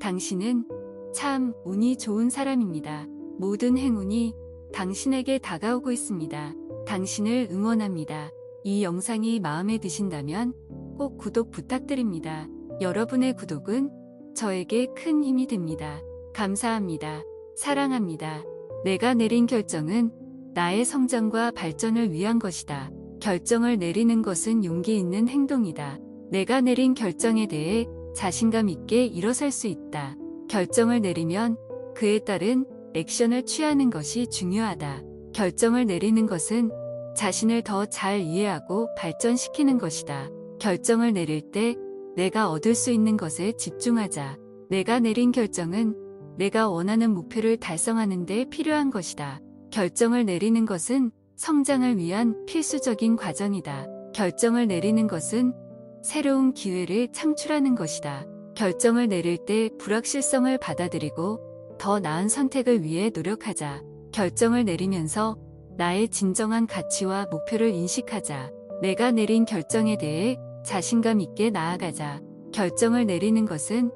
당신은 참 운이 좋은 사람입니다. 모든 행운이 당신에게 다가오고 있습니다. 당신을 응원합니다. 이 영상이 마음에 드신다면 꼭 구독 부탁드립니다. 여러분의 구독은 저에게 큰 힘이 됩니다. 감사합니다. 사랑합니다. 내가 내린 결정은 나의 성장과 발전을 위한 것이다. 결정을 내리는 것은 용기 있는 행동이다. 내가 내린 결정에 대해 자신감 있게 일어설 수 있다. 결정을 내리면 그에 따른 액션을 취하는 것이 중요하다. 결정을 내리는 것은 자신을 더 잘 이해하고 발전시키는 것이다. 결정을 내릴 때 내가 얻을 수 있는 것에 집중하자. 내가 내린 결정은 내가 원하는 목표를 달성하는 데 필요한 것이다. 결정을 내리는 것은 성장을 위한 필수적인 과정이다. 결정을 내리는 것은 새로운 기회를 창출하는 것이다. 결정을 내릴 때 불확실성을 받아들이고 더 나은 선택을 위해 노력하자. 결정을 내리면서 나의 진정한 가치와 목표를 인식하자. 내가 내린 결정에 대해 자신감 있게 나아가자. 결정을 내리는 것은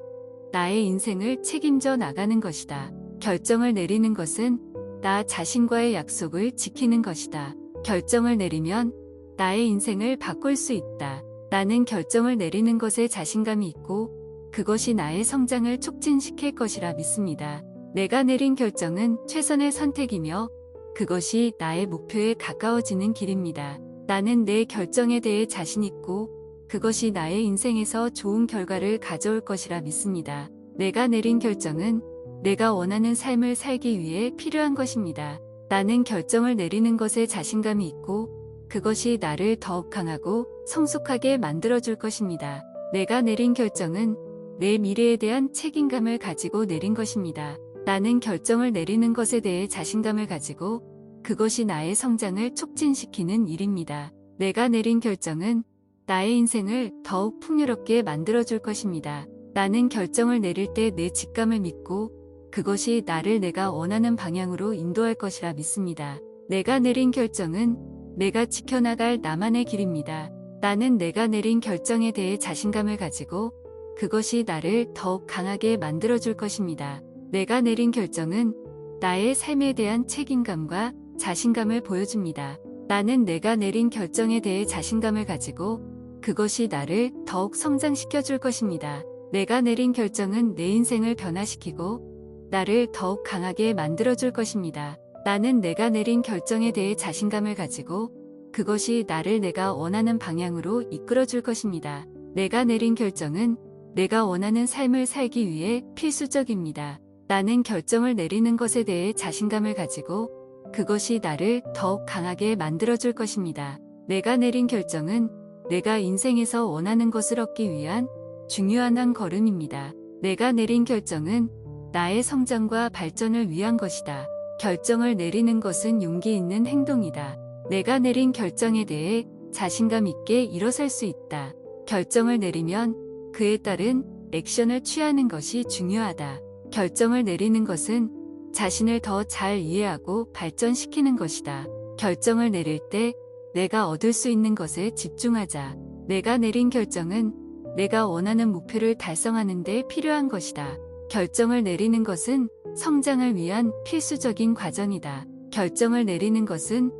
나의 인생을 책임져 나가는 것이다. 결정을 내리는 것은 나 자신과의 약속을 지키는 것이다. 결정을 내리면 나의 인생을 바꿀 수 있다. 나는 결정을 내리는 것에 자신감이 있고 그것이 나의 성장을 촉진시킬 것이라 믿습니다. 내가 내린 결정은 최선의 선택이며 그것이 나의 목표에 가까워지는 길입니다. 나는 내 결정에 대해 자신 있고 그것이 나의 인생에서 좋은 결과를 가져올 것이라 믿습니다. 내가 내린 결정은 내가 원하는 삶을 살기 위해 필요한 것입니다. 나는 결정을 내리는 것에 자신감이 있고 그것이 나를 더욱 강하고 성숙하게 만들어줄 것입니다. 내가 내린 결정은 내 미래에 대한 책임감을 가지고 내린 것입니다. 나는 결정을 내리는 것에 대해 자신감을 가지고 그것이 나의 성장을 촉진시키는 일입니다. 내가 내린 결정은 나의 인생을 더욱 풍요롭게 만들어줄 것입니다. 나는 결정을 내릴 때 내 직감을 믿고 그것이 나를 내가 원하는 방향으로 인도할 것이라 믿습니다. 내가 내린 결정은 내가 지켜나갈 나만의 길입니다. 나는 내가 내린 결정에 대해 자신감을 가지고 그것이 나를 더욱 강하게 만들어줄 것입니다. 내가 내린 결정은 나의 삶에 대한 책임감과 자신감을 보여줍니다. 나는 내가 내린 결정에 대해 자신감을 가지고 그것이 나를 더욱 성장시켜줄 것입니다. 내가 내린 결정은 내 인생을 변화시키고 나를 더욱 강하게 만들어줄 것입니다. 나는 내가 내린 결정에 대해 자신감을 가지고 그것이 나를 내가 원하는 방향으로 이끌어줄 것입니다. 내가 내린 결정은 내가 원하는 삶을 살기 위해 필수적입니다. 나는 결정을 내리는 것에 대해 자신감을 가지고 그것이 나를 더욱 강하게 만들어줄 것입니다. 내가 내린 결정은 내가 인생에서 원하는 것을 얻기 위한 중요한 한 걸음입니다. 내가 내린 결정은 나의 성장과 발전을 위한 것이다. 결정을 내리는 것은 용기 있는 행동이다. 내가 내린 결정에 대해 자신감 있게 일어설 수 있다. 결정을 내리면 그에 따른 액션을 취하는 것이 중요하다. 결정을 내리는 것은 자신을 더 잘 이해하고 발전시키는 것이다. 결정을 내릴 때 내가 얻을 수 있는 것에 집중하자. 내가 내린 결정은 내가 원하는 목표를 달성하는 데 필요한 것이다. 결정을 내리는 것은 성장을 위한 필수적인 과정이다. 결정을 내리는 것은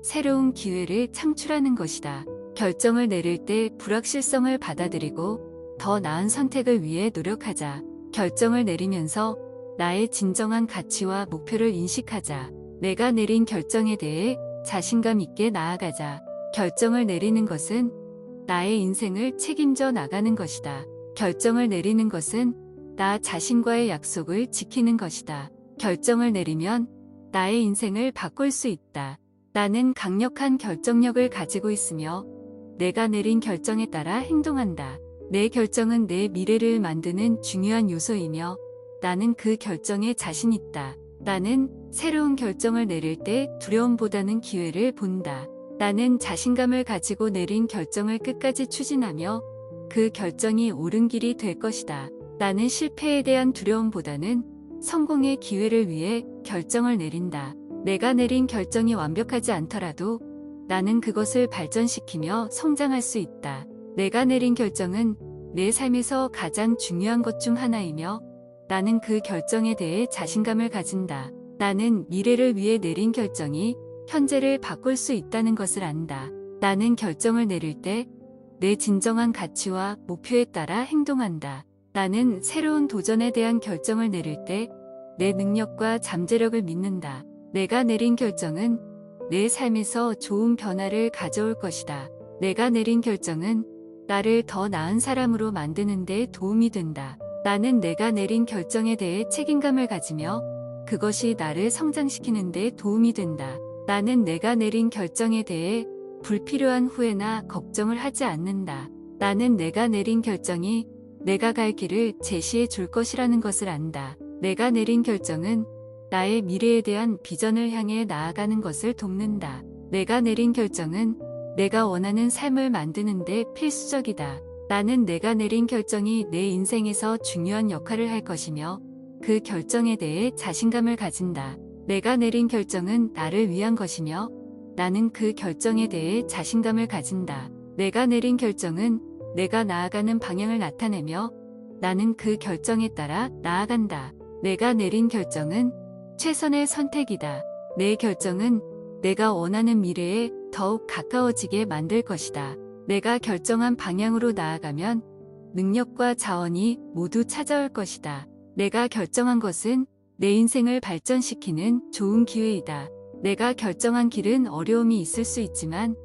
새로운 기회를 창출하는 것이다. 결정을 내릴 때 불확실성을 받아들이고 더 나은 선택을 위해 노력하자. 결정을 내리면서 나의 진정한 가치와 목표를 인식하자. 내가 내린 결정에 대해 자신감 있게 나아가자. 결정을 내리는 것은 나의 인생을 책임져 나가는 것이다. 결정을 내리는 것은 나 자신과의 약속을 지키는 것이다. 결정을 내리면 나의 인생을 바꿀 수 있다. 나는 강력한 결정력을 가지고 있으며 내가 내린 결정에 따라 행동한다. 내 결정은 내 미래를 만드는 중요한 요소이며 나는 그 결정에 자신 있다. 나는 새로운 결정을 내릴 때 두려움보다는 기회를 본다. 나는 자신감을 가지고 내린 결정을 끝까지 추진하며 그 결정이 옳은 길이 될 것이다. 나는 실패에 대한 두려움보다는 성공의 기회를 위해 결정을 내린다. 내가 내린 결정이 완벽하지 않더라도 나는 그것을 발전시키며 성장할 수 있다. 내가 내린 결정은 내 삶에서 가장 중요한 것 중 하나이며 나는 그 결정에 대해 자신감을 가진다. 나는 미래를 위해 내린 결정이 현재를 바꿀 수 있다는 것을 안다. 나는 결정을 내릴 때 내 진정한 가치와 목표에 따라 행동한다. 나는 새로운 도전에 대한 결정을 내릴 때 내 능력과 잠재력을 믿는다. 내가 내린 결정은 내 삶에서 좋은 변화를 가져올 것이다. 내가 내린 결정은 나를 더 나은 사람으로 만드는 데 도움이 된다. 나는 내가 내린 결정에 대해 책임감을 가지며 그것이 나를 성장시키는 데 도움이 된다. 나는 내가 내린 결정에 대해 불필요한 후회나 걱정을 하지 않는다. 나는 내가 내린 결정이 내가 갈 길을 제시해 줄 것이라는 것을 안다. 내가 내린 결정은 나의 미래에 대한 비전을 향해 나아가는 것을 돕는다. 내가 내린 결정은 내가 원하는 삶을 만드는 데 필수적이다. 나는 내가 내린 결정이 내 인생에서 중요한 역할을 할 것이며 그 결정에 대해 자신감을 가진다. 내가 내린 결정은 나를 위한 것이며 나는 그 결정에 대해 자신감을 가진다. 내가 내린 결정은 내가 나아가는 방향을 나타내며 나는 그 결정에 따라 나아간다. 내가 내린 결정은 최선의 선택이다. 내 결정은 내가 원하는 미래에 더욱 가까워지게 만들 것이다. 내가 결정한 방향으로 나아가면 능력과 자원이 모두 찾아올 것이다. 내가 결정한 것은 내 인생을 발전시키는 좋은 기회이다. 내가 결정한 길은 어려움이 있을 수 있지만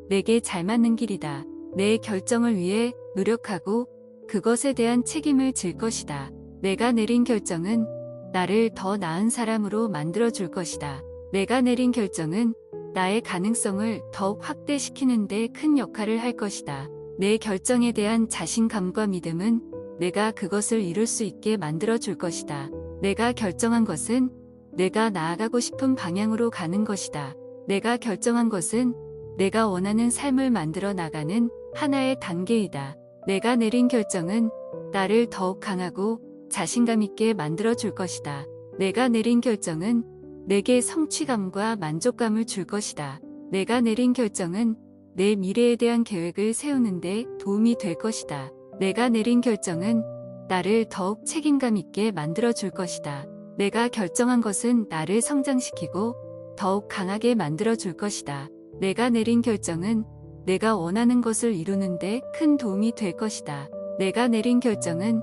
내게 잘 맞는 길이다. 내 결정을 위해 노력하고 그것에 대한 책임을 질 것이다. 내가 내린 결정은 나를 더 나은 사람으로 만들어 줄 것이다. 내가 내린 결정은 나의 가능성을 더욱 확대시키는 데 큰 역할을 할 것이다. 내 결정에 대한 자신감과 믿음은 내가 그것을 이룰 수 있게 만들어 줄 것이다. 내가 결정한 것은 내가 나아가고 싶은 방향으로 가는 것이다. 내가 결정한 것은 내가 원하는 삶을 만들어 나가는 하나의 단계이다. 내가 내린 결정은 나를 더욱 강하고 자신감 있게 만들어 줄 것이다. 내가 내린 결정은 내게 성취감과 만족감을 줄 것이다. 내가 내린 결정은 내 미래에 대한 계획을 세우는데 도움이 될 것이다. 내가 내린 결정은 나를 더욱 책임감 있게 만들어 줄 것이다. 내가 결정한 것은 나를 성장시키고 더욱 강하게 만들어 줄 것이다. 내가 내린 결정은 내가 원하는 것을 이루는데 큰 도움이 될 것이다. 내가 내린 결정은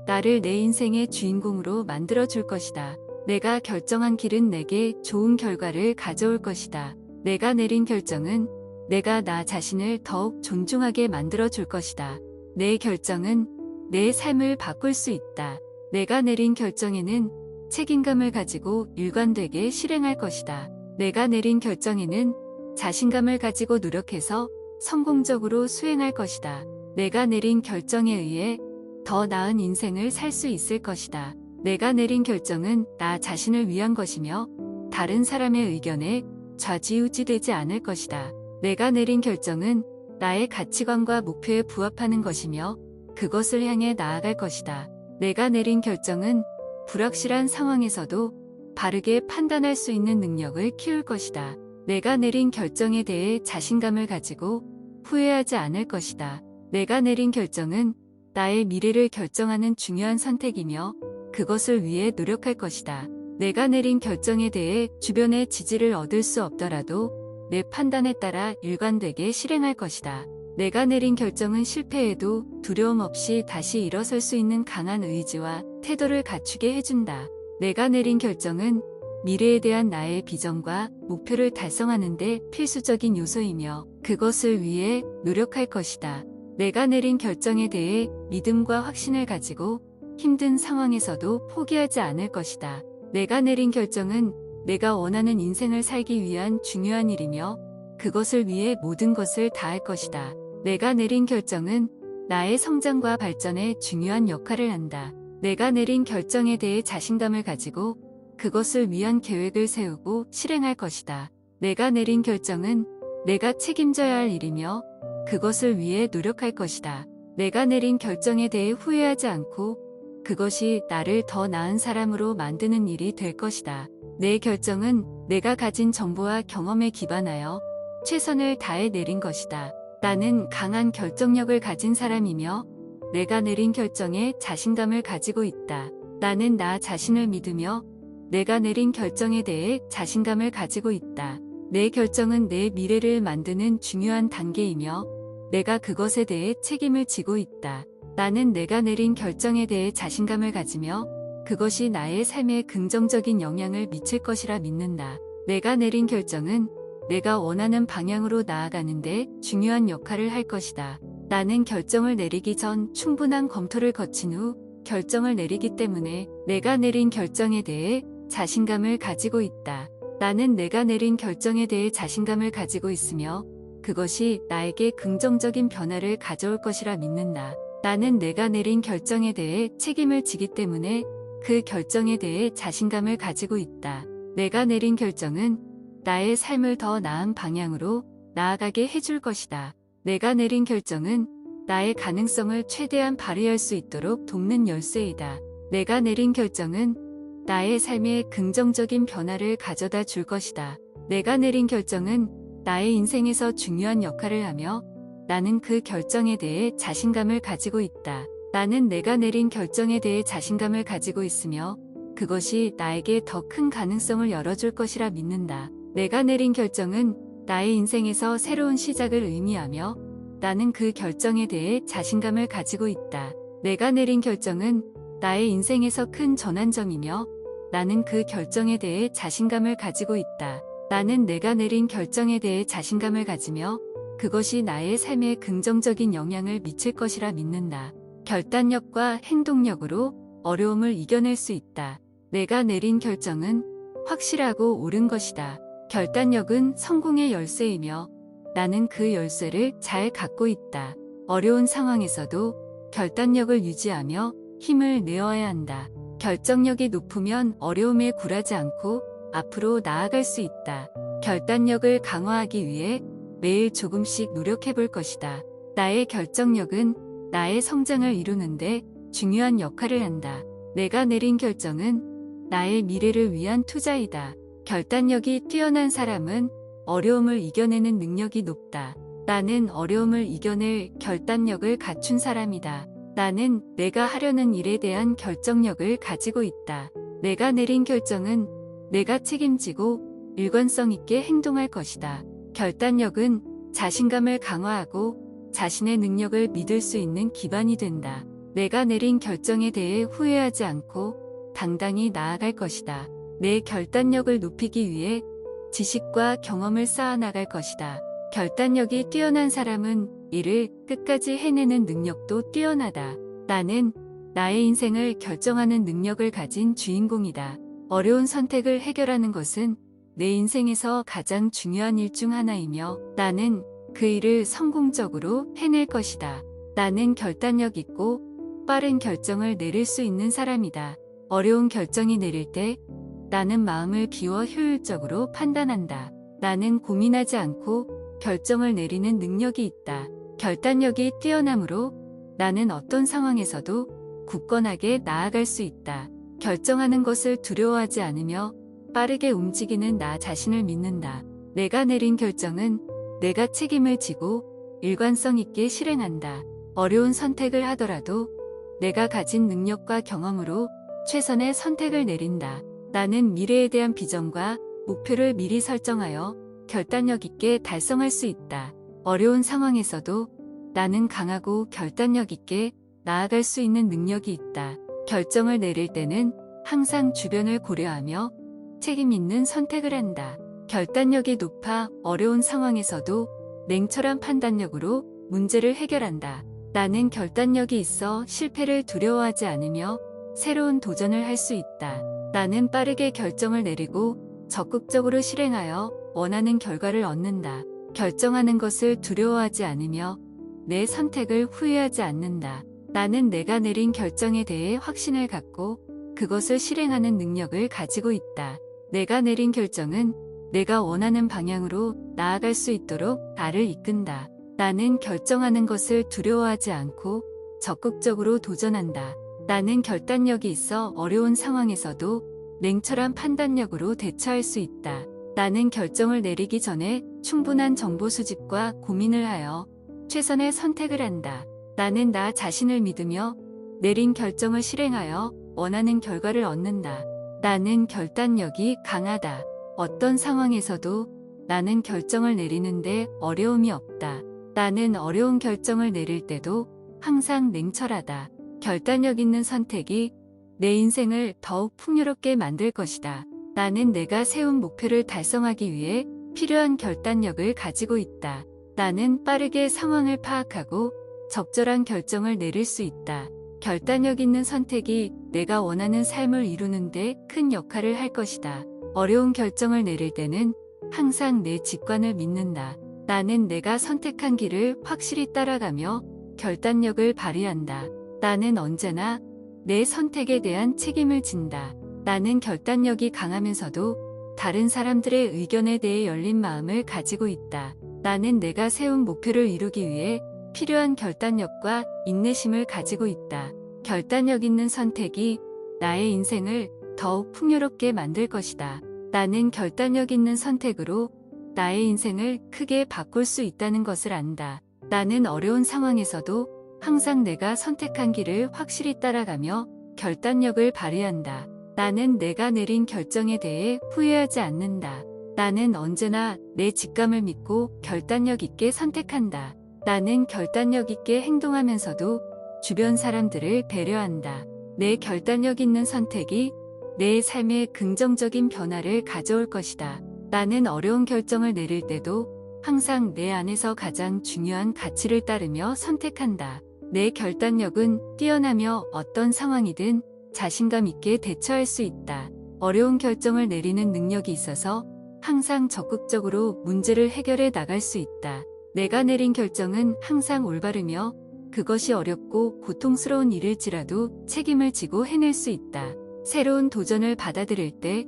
나를 내 인생의 주인공으로 만들어 줄 것이다. 내가 결정한 길은 내게 좋은 결과를 가져올 것이다. 내가 내린 결정은 내가 나 자신을 더욱 존중하게 만들어 줄 것이다. 내 결정은 내 삶을 바꿀 수 있다. 내가 내린 결정에는 책임감을 가지고 일관되게 실행할 것이다. 내가 내린 결정에는 자신감을 가지고 노력해서 성공적으로 수행할 것이다. 내가 내린 결정에 의해 더 나은 인생을 살 수 있을 것이다. 내가 내린 결정은 나 자신을 위한 것이며 다른 사람의 의견에 좌지우지되지 않을 것이다. 내가 내린 결정은 나의 가치관과 목표에 부합하는 것이며 그것을 향해 나아갈 것이다. 내가 내린 결정은 불확실한 상황에서도 바르게 판단할 수 있는 능력을 키울 것이다. 내가 내린 결정에 대해 자신감을 가지고 후회하지 않을 것이다. 내가 내린 결정은 나의 미래를 결정하는 중요한 선택이며 그것을 위해 노력할 것이다. 내가 내린 결정에 대해 주변의 지지를 얻을 수 없더라도 내 판단에 따라 일관되게 실행할 것이다. 내가 내린 결정은 실패해도 두려움 없이 다시 일어설 수 있는 강한 의지와 태도를 갖추게 해준다. 내가 내린 결정은 미래에 대한 나의 비전과 목표를 달성하는 데 필수적인 요소이며 그것을 위해 노력할 것이다. 내가 내린 결정에 대해 믿음과 확신을 가지고 힘든 상황에서도 포기하지 않을 것이다. 내가 내린 결정은 내가 원하는 인생을 살기 위한 중요한 일이며 그것을 위해 모든 것을 다할 것이다. 내가 내린 결정은 나의 성장과 발전에 중요한 역할을 한다. 내가 내린 결정에 대해 자신감을 가지고 그것을 위한 계획을 세우고 실행할 것이다. 내가 내린 결정은 내가 책임져야 할 일이며 그것을 위해 노력할 것이다. 내가 내린 결정에 대해 후회하지 않고 그것이 나를 더 나은 사람으로 만드는 일이 될 것이다. 내 결정은 내가 가진 정보와 경험에 기반하여 최선을 다해 내린 것이다. 나는 강한 결정력을 가진 사람이며 내가 내린 결정에 자신감을 가지고 있다. 나는 나 자신을 믿으며 내가 내린 결정에 대해 자신감을 가지고 있다. 내 결정은 내 미래를 만드는 중요한 단계이며 내가 그것에 대해 책임을 지고 있다. 나는 내가 내린 결정에 대해 자신감을 가지며 그것이 나의 삶에 긍정적인 영향을 미칠 것이라 믿는다. 내가 내린 결정은 내가 원하는 방향으로 나아가는데 중요한 역할을 할 것이다. 나는 결정을 내리기 전 충분한 검토를 거친 후 결정을 내리기 때문에 내가 내린 결정에 대해 자신감을 가지고 있다. 나는 내가 내린 결정에 대해 자신감을 가지고 있으며 그것이 나에게 긍정적인 변화를 가져올 것이라 믿는다. 나는 내가 내린 결정에 대해 책임을 지기 때문에 그 결정에 대해 자신감을 가지고 있다. 내가 내린 결정은 나의 삶을 더 나은 방향으로 나아가게 해줄 것이다. 내가 내린 결정은 나의 가능성을 최대한 발휘할 수 있도록 돕는 열쇠이다. 내가 내린 결정은 나의 삶에 긍정적인 변화를 가져다 줄 것이다. 내가 내린 결정은 나의 인생에서 중요한 역할을 하며 나는 그 결정에 대해 자신감을 가지고 있다. 나는 내가 내린 결정에 대해 자신감을 가지고 있으며 그것이 나에게 더 큰 가능성을 열어줄 것이라 믿는다. 내가 내린 결정은 나의 인생에서 새로운 시작을 의미하며 나는 그 결정에 대해 자신감을 가지고 있다. 내가 내린 결정은 나의 인생에서 큰 전환점이며 나는 그 결정에 대해 자신감을 가지고 있다. 나는 내가 내린 결정에 대해 자신감을 가지며 그것이 나의 삶에 긍정적인 영향을 미칠 것이라 믿는다. 결단력과 행동력으로 어려움을 이겨낼 수 있다. 내가 내린 결정은 확실하고 옳은 것이다. 결단력은 성공의 열쇠이며 나는 그 열쇠를 잘 갖고 있다. 어려운 상황에서도 결단력을 유지하며 힘을 내어야 한다. 결정력이 높으면 어려움에 굴하지 않고 앞으로 나아갈 수 있다. 결단력을 강화하기 위해 매일 조금씩 노력해 볼 것이다. 나의 결정력은 나의 성장을 이루는데 중요한 역할을 한다. 내가 내린 결정은 나의 미래를 위한 투자이다. 결단력이 뛰어난 사람은 어려움을 이겨내는 능력이 높다. 나는 어려움을 이겨낼 결단력을 갖춘 사람이다. 나는 내가 하려는 일에 대한 결정력을 가지고 있다. 내가 내린 결정은 내가 책임지고 일관성 있게 행동할 것이다. 결단력은 자신감을 강화하고 자신의 능력을 믿을 수 있는 기반이 된다. 내가 내린 결정에 대해 후회하지 않고 당당히 나아갈 것이다. 내 결단력을 높이기 위해 지식과 경험을 쌓아나갈 것이다. 결단력이 뛰어난 사람은 일을 끝까지 해내는 능력도 뛰어나다. 나는 나의 인생을 결정하는 능력을 가진 주인공이다. 어려운 선택을 해결하는 것은 내 인생에서 가장 중요한 일 중 하나이며 나는 그 일을 성공적으로 해낼 것이다. 나는 결단력 있고 빠른 결정을 내릴 수 있는 사람이다. 어려운 결정이 내릴 때 나는 마음을 비워 효율적으로 판단한다. 나는 고민하지 않고 결정을 내리는 능력이 있다. 결단력이 뛰어나므로 나는 어떤 상황에서도 굳건하게 나아갈 수 있다. 결정하는 것을 두려워하지 않으며 빠르게 움직이는 나 자신을 믿는다. 내가 내린 결정은 내가 책임을 지고 일관성 있게 실행한다. 어려운 선택을 하더라도 내가 가진 능력과 경험으로 최선의 선택을 내린다. 나는 미래에 대한 비전과 목표를 미리 설정하여 결단력 있게 달성할 수 있다. 어려운 상황에서도 나는 강하고 결단력 있게 나아갈 수 있는 능력이 있다. 결정을 내릴 때는 항상 주변을 고려하며 책임 있는 선택을 한다. 결단력이 높아 어려운 상황에서도 냉철한 판단력으로 문제를 해결한다. 나는 결단력이 있어 실패를 두려워하지 않으며 새로운 도전을 할 수 있다. 나는 빠르게 결정을 내리고 적극적으로 실행하여 원하는 결과를 얻는다. 결정하는 것을 두려워하지 않으며 내 선택을 후회하지 않는다. 나는 내가 내린 결정에 대해 확신을 갖고 그것을 실행하는 능력을 가지고 있다. 내가 내린 결정은 내가 원하는 방향으로 나아갈 수 있도록 나를 이끈다. 나는 결정하는 것을 두려워하지 않고 적극적으로 도전한다. 나는 결단력이 있어 어려운 상황에서도 냉철한 판단력으로 대처할 수 있다. 나는 결정을 내리기 전에 충분한 정보 수집과 고민을 하여 최선의 선택을 한다. 나는 나 자신을 믿으며 내린 결정을 실행하여 원하는 결과를 얻는다. 나는 결단력이 강하다. 어떤 상황에서도 나는 결정을 내리는데 어려움이 없다. 나는 어려운 결정을 내릴 때도 항상 냉철하다. 결단력 있는 선택이 내 인생을 더욱 풍요롭게 만들 것이다. 나는 내가 세운 목표를 달성하기 위해 필요한 결단력을 가지고 있다. 나는 빠르게 상황을 파악하고 적절한 결정을 내릴 수 있다. 결단력 있는 선택이 내가 원하는 삶을 이루는데 큰 역할을 할 것이다. 어려운 결정을 내릴 때는 항상 내 직관을 믿는다. 나는 내가 선택한 길을 확실히 따라가며 결단력을 발휘한다. 나는 언제나 내 선택에 대한 책임을 진다. 나는 결단력이 강하면서도 다른 사람들의 의견에 대해 열린 마음을 가지고 있다. 나는 내가 세운 목표를 이루기 위해 필요한 결단력과 인내심을 가지고 있다. 결단력 있는 선택이 나의 인생을 더욱 풍요롭게 만들 것이다. 나는 결단력 있는 선택으로 나의 인생을 크게 바꿀 수 있다는 것을 안다. 나는 어려운 상황에서도 항상 내가 선택한 길을 확실히 따라가며 결단력을 발휘한다. 나는 내가 내린 결정에 대해 후회하지 않는다. 나는 언제나 내 직감을 믿고 결단력 있게 선택한다. 나는 결단력 있게 행동하면서도 주변 사람들을 배려한다. 내 결단력 있는 선택이 내 삶에 긍정적인 변화를 가져올 것이다. 나는 어려운 결정을 내릴 때도 항상 내 안에서 가장 중요한 가치를 따르며 선택한다. 내 결단력은 뛰어나며 어떤 상황이든 자신감 있게 대처할 수 있다. 어려운 결정을 내리는 능력이 있어서 항상 적극적으로 문제를 해결해 나갈 수 있다. 내가 내린 결정은 항상 올바르며 그것이 어렵고 고통스러운 일일지라도 책임을 지고 해낼 수 있다. 새로운 도전을 받아들일 때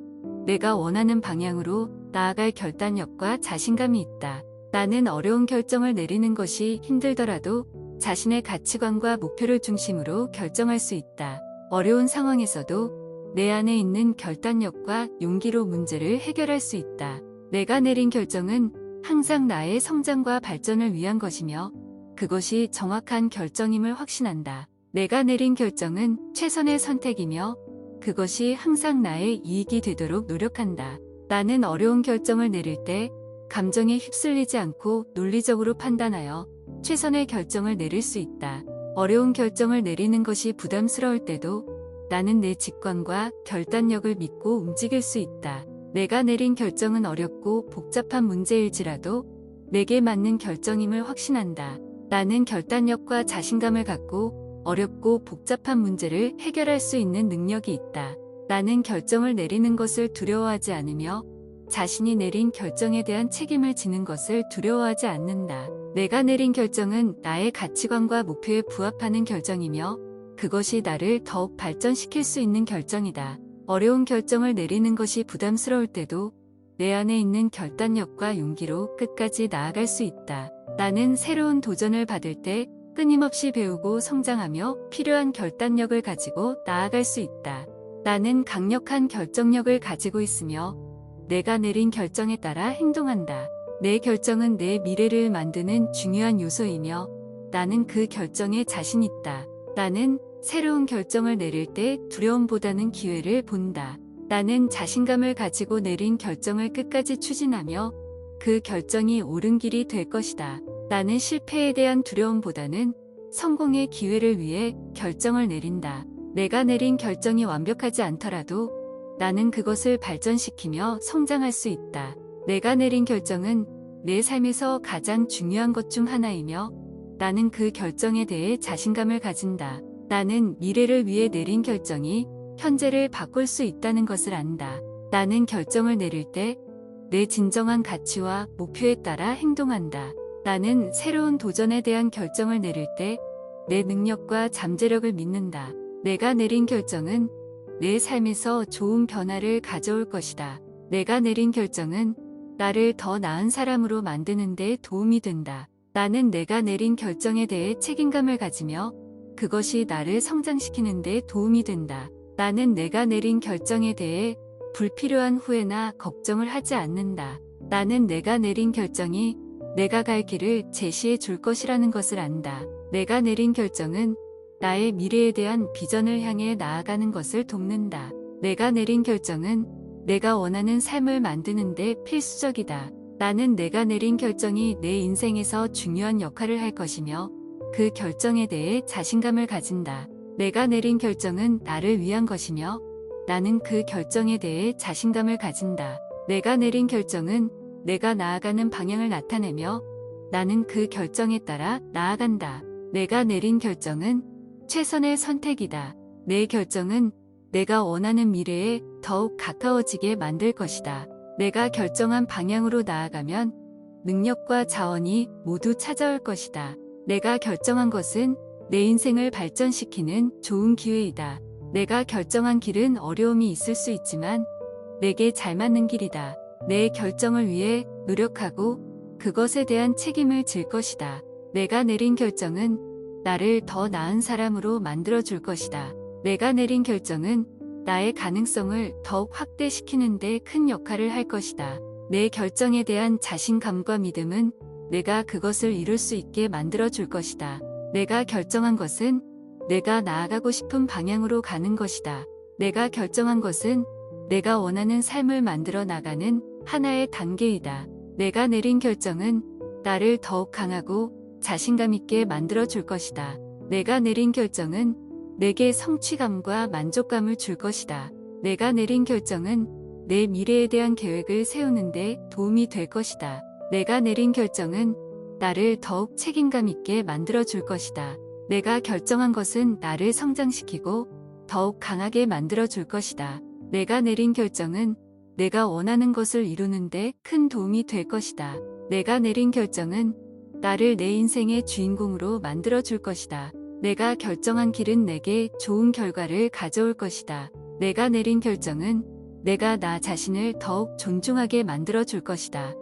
내가 원하는 방향으로 나아갈 결단력과 자신감이 있다. 나는 어려운 결정을 내리는 것이 힘들더라도 자신의 가치관과 목표를 중심으로 결정할 수 있다. 어려운 상황에서도 내 안에 있는 결단력과 용기로 문제를 해결할 수 있다. 내가 내린 결정은 항상 나의 성장과 발전을 위한 것이며 그것이 정확한 결정임을 확신한다. 내가 내린 결정은 최선의 선택이며 그것이 항상 나의 이익이 되도록 노력한다. 나는 어려운 결정을 내릴 때 감정에 휩쓸리지 않고 논리적으로 판단하여 최선의 결정을 내릴 수 있다. 어려운 결정을 내리는 것이 부담스러울 때도 나는 내 직관과 결단력을 믿고 움직일 수 있다. 내가 내린 결정은 어렵고 복잡한 문제일지라도 내게 맞는 결정임을 확신한다. 나는 결단력과 자신감을 갖고 어렵고 복잡한 문제를 해결할 수 있는 능력이 있다. 나는 결정을 내리는 것을 두려워하지 않으며 자신이 내린 결정에 대한 책임을 지는 것을 두려워하지 않는다. 내가 내린 결정은 나의 가치관과 목표에 부합하는 결정이며 그것이 나를 더욱 발전시킬 수 있는 결정이다. 어려운 결정을 내리는 것이 부담스러울 때도 내 안에 있는 결단력과 용기로 끝까지 나아갈 수 있다. 나는 새로운 도전을 받을 때 끊임없이 배우고 성장하며 필요한 결단력을 가지고 나아갈 수 있다. 나는 강력한 결정력을 가지고 있으며 내가 내린 결정에 따라 행동한다. 내 결정은 내 미래를 만드는 중요한 요소이며 나는 그 결정에 자신 있다. 나는 새로운 결정을 내릴 때 두려움보다는 기회를 본다. 나는 자신감을 가지고 내린 결정을 끝까지 추진하며 그 결정이 옳은 길이 될 것이다. 나는 실패에 대한 두려움보다는 성공의 기회를 위해 결정을 내린다. 내가 내린 결정이 완벽하지 않더라도 나는 그것을 발전시키며 성장할 수 있다. 내가 내린 결정은 내 삶에서 가장 중요한 것 중 하나이며 나는 그 결정에 대해 자신감을 가진다. 나는 미래를 위해 내린 결정이 현재를 바꿀 수 있다는 것을 안다. 나는 결정을 내릴 때 내 진정한 가치와 목표에 따라 행동한다. 나는 새로운 도전에 대한 결정을 내릴 때 내 능력과 잠재력을 믿는다. 내가 내린 결정은 내 삶에서 좋은 변화를 가져올 것이다. 내가 내린 결정은 나를 더 나은 사람으로 만드는 데 도움이 된다. 나는 내가 내린 결정에 대해 책임감을 가지며 그것이 나를 성장시키는 데 도움이 된다. 나는 내가 내린 결정에 대해 불필요한 후회나 걱정을 하지 않는다. 나는 내가 내린 결정이 내가 갈 길을 제시해 줄 것이라는 것을 안다. 내가 내린 결정은 나의 미래에 대한 비전을 향해 나아가는 것을 돕는다. 내가 내린 결정은 내가 원하는 삶을 만드는 데 필수적이다. 나는 내가 내린 결정이 내 인생에서 중요한 역할을 할 것이며 그 결정에 대해 자신감을 가진다. 내가 내린 결정은 나를 위한 것이며 나는 그 결정에 대해 자신감을 가진다. 내가 내린 결정은 내가 나아가는 방향을 나타내며 나는 그 결정에 따라 나아간다. 내가 내린 결정은 최선의 선택이다. 내 결정은 내가 원하는 미래에 더욱 가까워지게 만들 것이다. 내가 결정한 방향으로 나아가면 능력과 자원이 모두 찾아올 것이다. 내가 결정한 것은 내 인생을 발전시키는 좋은 기회이다. 내가 결정한 길은 어려움이 있을 수 있지만 내게 잘 맞는 길이다. 내 결정을 위해 노력하고 그것에 대한 책임을 질 것이다. 내가 내린 결정은 나를 더 나은 사람으로 만들어 줄 것이다. 내가 내린 결정은 나의 가능성을 더욱 확대시키는 데 큰 역할을 할 것이다. 내 결정에 대한 자신감과 믿음은 내가 그것을 이룰 수 있게 만들어 줄 것이다. 내가 결정한 것은 내가 나아가고 싶은 방향으로 가는 것이다. 내가 결정한 것은 내가 원하는 삶을 만들어 나가는 하나의 단계이다. 내가 내린 결정은 나를 더욱 강하고 자신감 있게 만들어 줄 것이다. 내가 내린 결정은 내게 성취감과 만족감을 줄 것이다. 내가 내린 결정은 내 미래에 대한 계획을 세우는데 도움이 될 것이다. 내가 내린 결정은 나를 더욱 책임감 있게 만들어 줄 것이다. 내가 결정한 것은 나를 성장시키고 더욱 강하게 만들어 줄 것이다. 내가 내린 결정은 내가 원하는 것을 이루는데 큰 도움이 될 것이다. 내가 내린 결정은 나를 내 인생의 주인공으로 만들어 줄 것이다. 내가 결정한 길은 내게 좋은 결과를 가져올 것이다. 내가 내린 결정은 내가 나 자신을 더욱 존중하게 만들어 줄 것이다.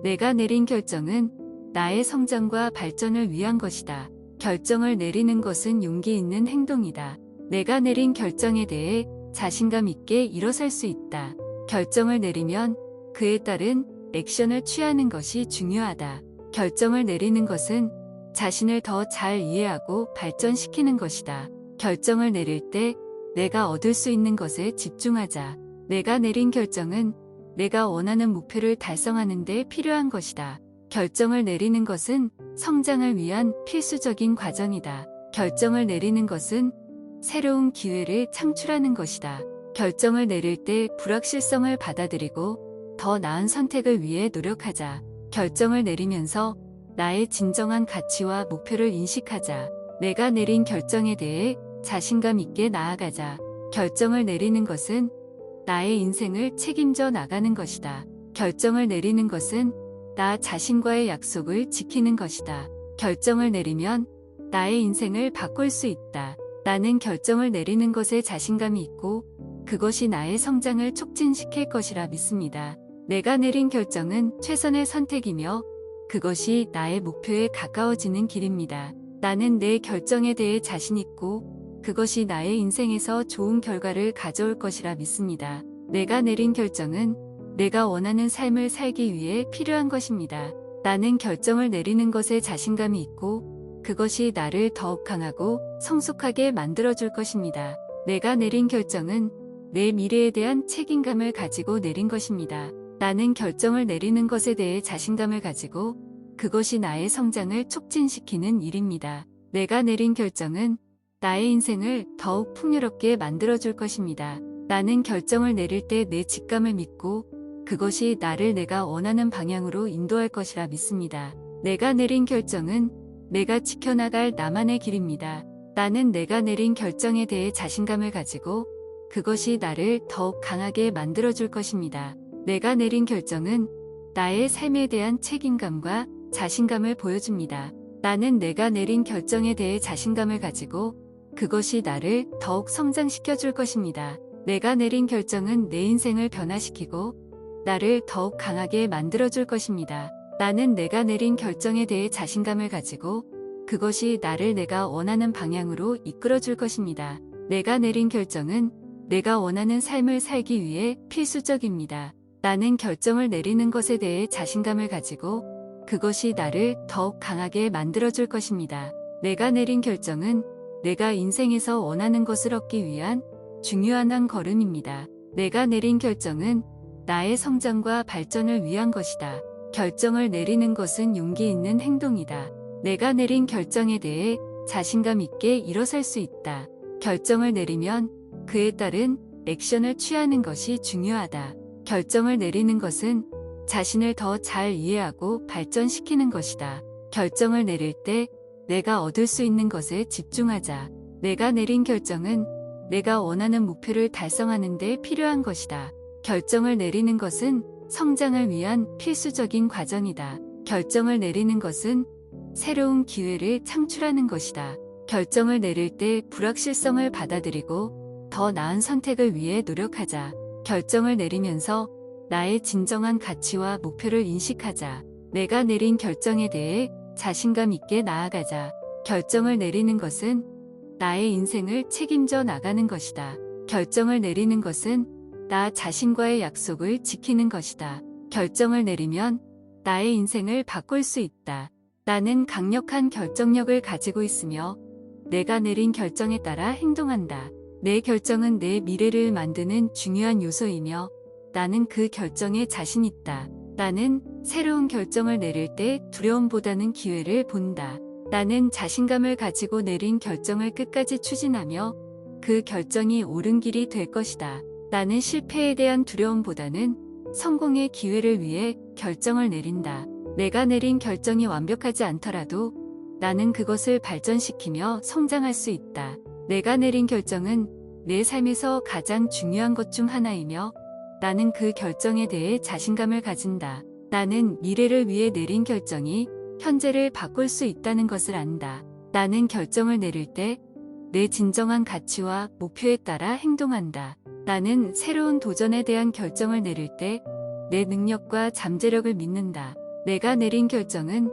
내가 내린 결정은 나의 성장과 발전을 위한 것이다. 결정을 내리는 것은 용기 있는 행동이다. 내가 내린 결정에 대해 자신감 있게 일어설 수 있다. 결정을 내리면 그에 따른 액션을 취하는 것이 중요하다. 결정을 내리는 것은 자신을 더 잘 이해하고 발전시키는 것이다. 결정을 내릴 때 내가 얻을 수 있는 것에 집중하자. 내가 내린 결정은 내가 원하는 목표를 달성하는 데 필요한 것이다. 결정을 내리는 것은 성장을 위한 필수적인 과정이다. 결정을 내리는 것은 새로운 기회를 창출하는 것이다. 결정을 내릴 때 불확실성을 받아들이고 더 나은 선택을 위해 노력하자. 결정을 내리면서 나의 진정한 가치와 목표를 인식하자. 내가 내린 결정에 대해 자신감 있게 나아가자. 결정을 내리는 것은 나의 인생을 책임져 나가는 것이다. 결정을 내리는 것은 나 자신과의 약속을 지키는 것이다. 결정을 내리면 나의 인생을 바꿀 수 있다. 나는 결정을 내리는 것에 자신감이 있고 그것이 나의 성장을 촉진시킬 것이라 믿습니다. 내가 내린 결정은 최선의 선택이며 그것이 나의 목표에 가까워지는 길입니다. 나는 내 결정에 대해 자신 있고 그것이 나의 인생에서 좋은 결과를 가져올 것이라 믿습니다. 내가 내린 결정은 내가 원하는 삶을 살기 위해 필요한 것입니다. 나는 결정을 내리는 것에 자신감이 있고 그것이 나를 더욱 강하고 성숙하게 만들어줄 것입니다. 내가 내린 결정은 내 미래에 대한 책임감을 가지고 내린 것입니다. 나는 결정을 내리는 것에 대해 자신감을 가지고 그것이 나의 성장을 촉진시키는 일입니다. 내가 내린 결정은 나의 인생을 더욱 풍요롭게 만들어줄 것입니다. 나는 결정을 내릴 때 내 직감을 믿고 그것이 나를 내가 원하는 방향으로 인도할 것이라 믿습니다. 내가 내린 결정은 내가 지켜나갈 나만의 길입니다. 나는 내가 내린 결정에 대해 자신감을 가지고 그것이 나를 더욱 강하게 만들어줄 것입니다. 내가 내린 결정은 나의 삶에 대한 책임감과 자신감을 보여줍니다. 나는 내가 내린 결정에 대해 자신감을 가지고 그것이 나를 더욱 성장시켜줄 것입니다. 내가 내린 결정은 내 인생을 변화시키고 나를 더욱 강하게 만들어줄 것입니다. 나는 내가 내린 결정에 대해 자신감을 가지고 그것이 나를 내가 원하는 방향으로 이끌어줄 것입니다. 내가 내린 결정은 내가 원하는 삶을 살기 위해 필수적입니다. 나는 결정을 내리는 것에 대해 자신감을 가지고 그것이 나를 더욱 강하게 만들어줄 것입니다. 내가 내린 결정은 내가 인생에서 원하는 것을 얻기 위한 중요한 한 걸음입니다. 내가 내린 결정은 나의 성장과 발전을 위한 것이다. 결정을 내리는 것은 용기 있는 행동이다. 내가 내린 결정에 대해 자신감 있게 일어설 수 있다. 결정을 내리면 그에 따른 액션을 취하는 것이 중요하다. 결정을 내리는 것은 자신을 더 잘 이해하고 발전시키는 것이다. 결정을 내릴 때 내가 얻을 수 있는 것에 집중하자. 내가 내린 결정은 내가 원하는 목표를 달성하는 데 필요한 것이다. 결정을 내리는 것은 성장을 위한 필수적인 과정이다. 결정을 내리는 것은 새로운 기회를 창출하는 것이다. 결정을 내릴 때 불확실성을 받아들이고 더 나은 선택을 위해 노력하자. 결정을 내리면서 나의 진정한 가치와 목표를 인식하자. 내가 내린 결정에 대해 자신감 있게 나아가자. 결정을 내리는 것은 나의 인생을 책임져 나가는 것이다. 결정을 내리는 것은 나 자신과의 약속을 지키는 것이다. 결정을 내리면 나의 인생을 바꿀 수 있다. 나는 강력한 결정력을 가지고 있으며 내가 내린 결정에 따라 행동한다. 내 결정은 내 미래를 만드는 중요한 요소이며 나는 그 결정에 자신 있다. 나는 새로운 결정을 내릴 때 두려움보다는 기회를 본다. 나는 자신감을 가지고 내린 결정을 끝까지 추진하며 그 결정이 옳은 길이 될 것이다. 나는 실패에 대한 두려움보다는 성공의 기회를 위해 결정을 내린다. 내가 내린 결정이 완벽하지 않더라도 나는 그것을 발전시키며 성장할 수 있다. 내가 내린 결정은 내 삶에서 가장 중요한 것 중 하나이며 나는 그 결정에 대해 자신감을 가진다. 나는 미래를 위해 내린 결정이 현재를 바꿀 수 있다는 것을 안다. 나는 결정을 내릴 때 내 진정한 가치와 목표에 따라 행동한다. 나는 새로운 도전에 대한 결정을 내릴 때 내 능력과 잠재력을 믿는다. 내가 내린 결정은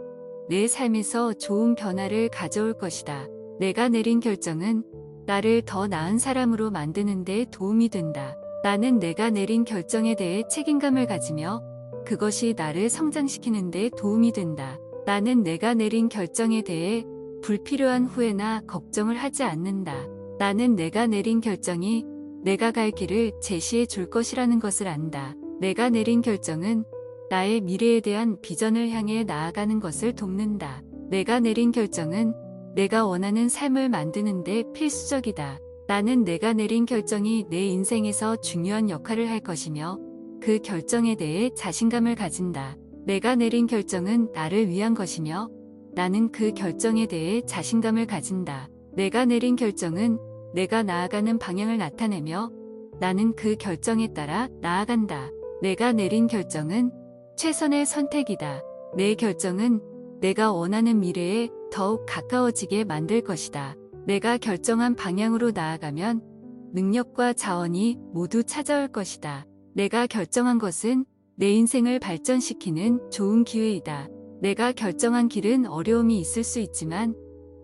내 삶에서 좋은 변화를 가져올 것이다. 내가 내린 결정은 나를 더 나은 사람으로 만드는 데 도움이 된다. 나는 내가 내린 결정에 대해 책임감을 가지며 그것이 나를 성장시키는 데 도움이 된다. 나는 내가 내린 결정에 대해 불필요한 후회나 걱정을 하지 않는다. 나는 내가 내린 결정이 내가 갈 길을 제시해 줄 것이라는 것을 안다. 내가 내린 결정은 나의 미래에 대한 비전을 향해 나아가는 것을 돕는다. 내가 내린 결정은 내가 원하는 삶을 만드는 데 필수적이다. 나는 내가 내린 결정이 내 인생에서 중요한 역할을 할 것이며 그 결정에 대해 자신감을 가진다. 내가 내린 결정은 나를 위한 것이며 나는 그 결정에 대해 자신감을 가진다. 내가 내린 결정은 내가 나아가는 방향을 나타내며 나는 그 결정에 따라 나아간다. 내가 내린 결정은 최선의 선택이다. 내 결정은 내가 원하는 미래에 더욱 가까워지게 만들 것이다. 내가 결정한 방향으로 나아가면 능력과 자원이 모두 찾아올 것이다. 내가 결정한 것은 내 인생을 발전시키는 좋은 기회이다. 내가 결정한 길은 어려움이 있을 수 있지만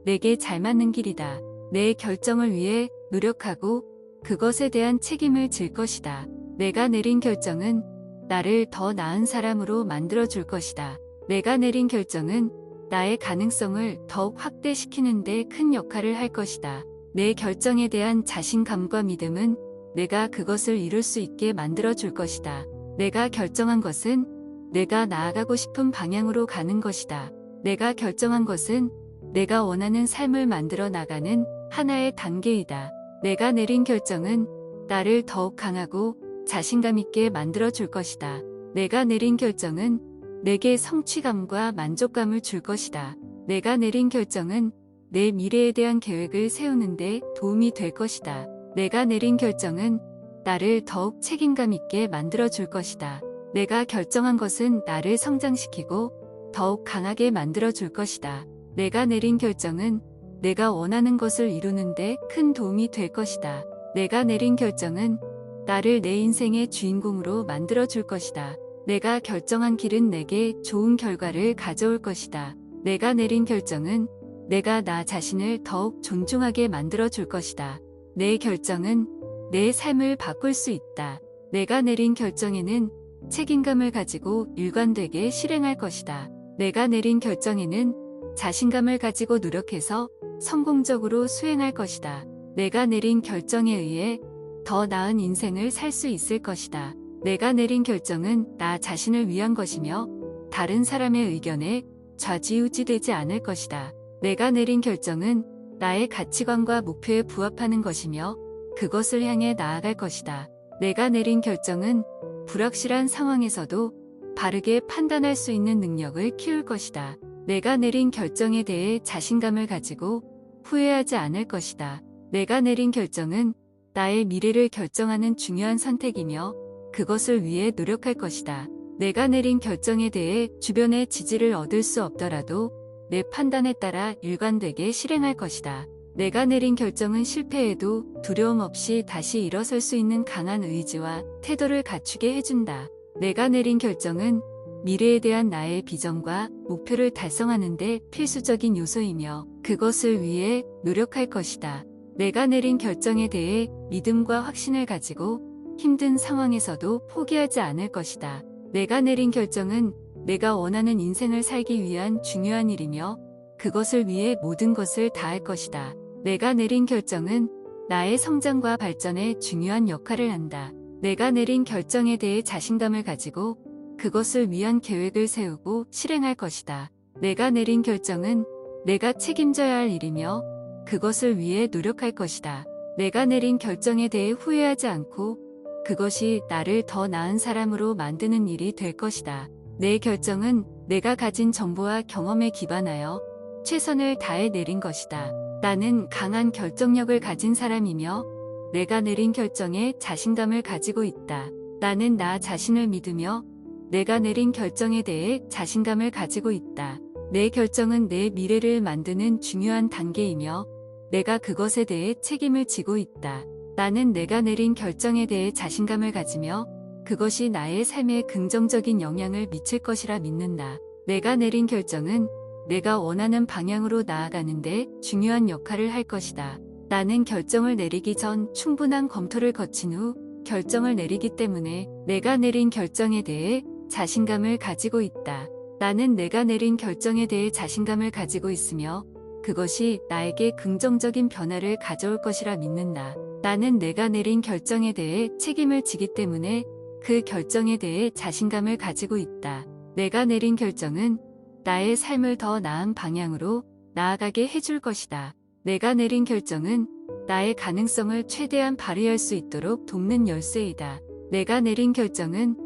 내게 잘 맞는 길이다. 내 결정을 위해 노력하고 그것에 대한 책임을 질 것이다. 내가 내린 결정은 나를 더 나은 사람으로 만들어 줄 것이다. 내가 내린 결정은 나의 가능성을 더욱 확대시키는 데 큰 역할을 할 것이다. 내 결정에 대한 자신감과 믿음은 내가 그것을 이룰 수 있게 만들어 줄 것이다. 내가 결정한 것은 내가 나아가고 싶은 방향으로 가는 것이다. 내가 결정한 것은 내가 원하는 삶을 만들어 나가는 하나의 단계이다. 내가 내린 결정은 나를 더욱 강하고 자신감 있게 만들어 줄 것이다. 내가 내린 결정은 내게 성취감과 만족감을 줄 것이다. 내가 내린 결정은 내 미래에 대한 계획을 세우는데 도움이 될 것이다. 내가 내린 결정은 나를 더욱 책임감 있게 만들어 줄 것이다. 내가 결정한 것은 나를 성장시키고 더욱 강하게 만들어 줄 것이다. 내가 내린 결정은 내가 원하는 것을 이루는데 큰 도움이 될 것이다. 내가 내린 결정은 나를 내 인생의 주인공으로 만들어 줄 것이다. 내가 결정한 길은 내게 좋은 결과를 가져올 것이다. 내가 내린 결정은 내가 나 자신을 더욱 존중하게 만들어 줄 것이다. 내 결정은 내 삶을 바꿀 수 있다. 내가 내린 결정에는 책임감을 가지고 일관되게 실행할 것이다. 내가 내린 결정에는 자신감을 가지고 노력해서 성공적으로 수행할 것이다. 내가 내린 결정에 의해 더 나은 인생을 살 수 있을 것이다. 내가 내린 결정은 나 자신을 위한 것이며 다른 사람의 의견에 좌지우지되지 않을 것이다. 내가 내린 결정은 나의 가치관과 목표에 부합하는 것이며 그것을 향해 나아갈 것이다. 내가 내린 결정은 불확실한 상황에서도 바르게 판단할 수 있는 능력을 키울 것이다. 내가 내린 결정에 대해 자신감을 가지고 후회하지 않을 것이다. 내가 내린 결정은 나의 미래를 결정하는 중요한 선택이며 그것을 위해 노력할 것이다. 내가 내린 결정에 대해 주변의 지지를 얻을 수 없더라도 내 판단에 따라 일관되게 실행할 것이다. 내가 내린 결정은 실패해도 두려움 없이 다시 일어설 수 있는 강한 의지와 태도를 갖추게 해준다. 내가 내린 결정은 미래에 대한 나의 비전과 목표를 달성하는 데 필수적인 요소이며 그것을 위해 노력할 것이다. 내가 내린 결정에 대해 믿음과 확신을 가지고 힘든 상황에서도 포기하지 않을 것이다. 내가 내린 결정은 내가 원하는 인생을 살기 위한 중요한 일이며 그것을 위해 모든 것을 다할 것이다. 내가 내린 결정은 나의 성장과 발전에 중요한 역할을 한다. 내가 내린 결정에 대해 자신감을 가지고 그것을 위한 계획을 세우고 실행할 것이다. 내가 내린 결정은 내가 책임져야 할 일이며 그것을 위해 노력할 것이다. 내가 내린 결정에 대해 후회하지 않고 그것이 나를 더 나은 사람으로 만드는 일이 될 것이다. 내 결정은 내가 가진 정보와 경험에 기반하여 최선을 다해 내린 것이다. 나는 강한 결정력을 가진 사람이며 내가 내린 결정에 자신감을 가지고 있다. 나는 나 자신을 믿으며 내가 내린 결정에 대해 자신감을 가지고 있다. 내 결정은 내 미래를 만드는 중요한 단계이며 내가 그것에 대해 책임을 지고 있다. 나는 내가 내린 결정에 대해 자신감을 가지며 그것이 나의 삶에 긍정적인 영향을 미칠 것이라 믿는다. 내가 내린 결정은 내가 원하는 방향으로 나아가는데 중요한 역할을 할 것이다. 나는 결정을 내리기 전 충분한 검토를 거친 후 결정을 내리기 때문에 내가 내린 결정에 대해 자신감을 가지고 있다. 나는 내가 내린 결정에 대해 자신감을 가지고 있으며 그것이 나에게 긍정적인 변화를 가져올 것이라 믿는다. 나는 내가 내린 결정에 대해 책임을 지기 때문에 그 결정에 대해 자신감을 가지고 있다. 내가 내린 결정은 나의 삶을 더 나은 방향으로 나아가게 해줄 것이다. 내가 내린 결정은 나의 가능성을 최대한 발휘할 수 있도록 돕는 열쇠이다. 내가 내린 결정은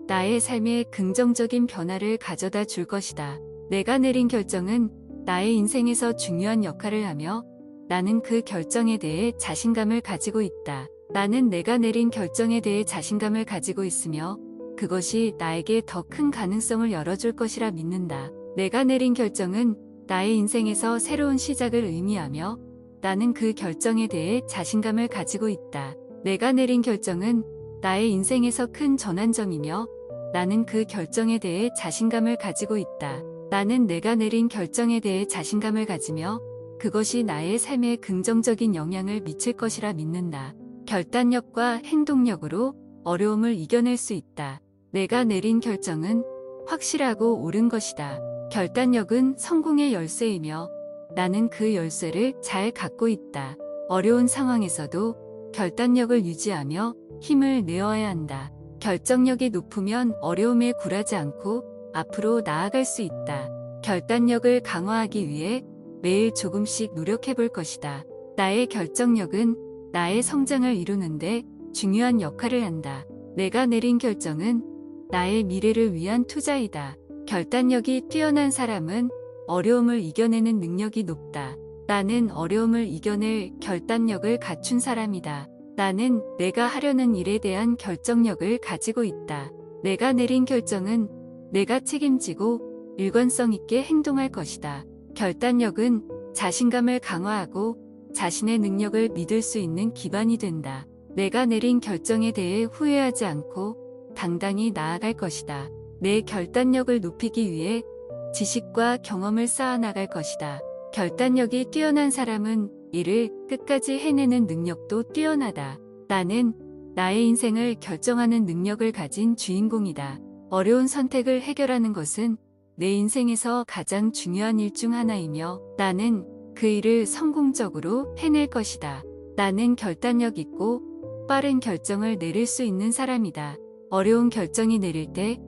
나의 삶에 긍정적인 변화를 가져다 줄 것이다. 내가 내린 결정은 나의 인생에서 중요한 역할을 하며 나는 그 결정에 대해 자신감을 가지고 있다. 나는 내가 내린 결정에 대해 자신감을 가지고 있으며 그것이 나에게 더 큰 가능성을 열어줄 것이라 믿는다. 내가 내린 결정은 나의 인생에서 새로운 시작을 의미하며 나는 그 결정에 대해 자신감을 가지고 있다. 내가 내린 결정은 나의 인생에서 큰 전환점이며 나는 그 결정에 대해 자신감을 가지고 있다. 나는 내가 내린 결정에 대해 자신감을 가지며 그것이 나의 삶에 긍정적인 영향을 미칠 것이라 믿는다. 결단력과 행동력으로 어려움을 이겨낼 수 있다. 내가 내린 결정은 확실하고 옳은 것이다. 결단력은 성공의 열쇠이며 나는 그 열쇠를 잘 갖고 있다. 어려운 상황에서도 결단력을 유지하며 힘을 내어야 한다. 결정력이 높으면 어려움에 굴하지 않고 앞으로 나아갈 수 있다. 결단력을 강화하기 위해 매일 조금씩 노력해 볼 것이다. 나의 결정력은 나의 성장을 이루는데 중요한 역할을 한다. 내가 내린 결정은 나의 미래를 위한 투자이다. 결단력이 뛰어난 사람은 어려움을 이겨내는 능력이 높다. 나는 어려움을 이겨낼 결단력을 갖춘 사람이다. 나는 내가 하려는 일에 대한 결정력을 가지고 있다. 내가 내린 결정은 내가 책임지고 일관성 있게 행동할 것이다. 결단력은 자신감을 강화하고 자신의 능력을 믿을 수 있는 기반이 된다. 내가 내린 결정에 대해 후회하지 않고 당당히 나아갈 것이다. 내 결단력을 높이기 위해 지식과 경험을 쌓아나갈 것이다. 결단력이 뛰어난 사람은 일을 끝까지 해내는 능력도 뛰어나다. 나는 나의 인생을 결정하는 능력을 가진 주인공이다. 어려운 선택을 해결하는 것은 내 인생에서 가장 중요한 일 중 하나이며 나는 그 일을 성공적으로 해낼 것이다. 나는 결단력 있고 빠른 결정을 내릴 수 있는 사람이다. 어려운 결정이 내릴 때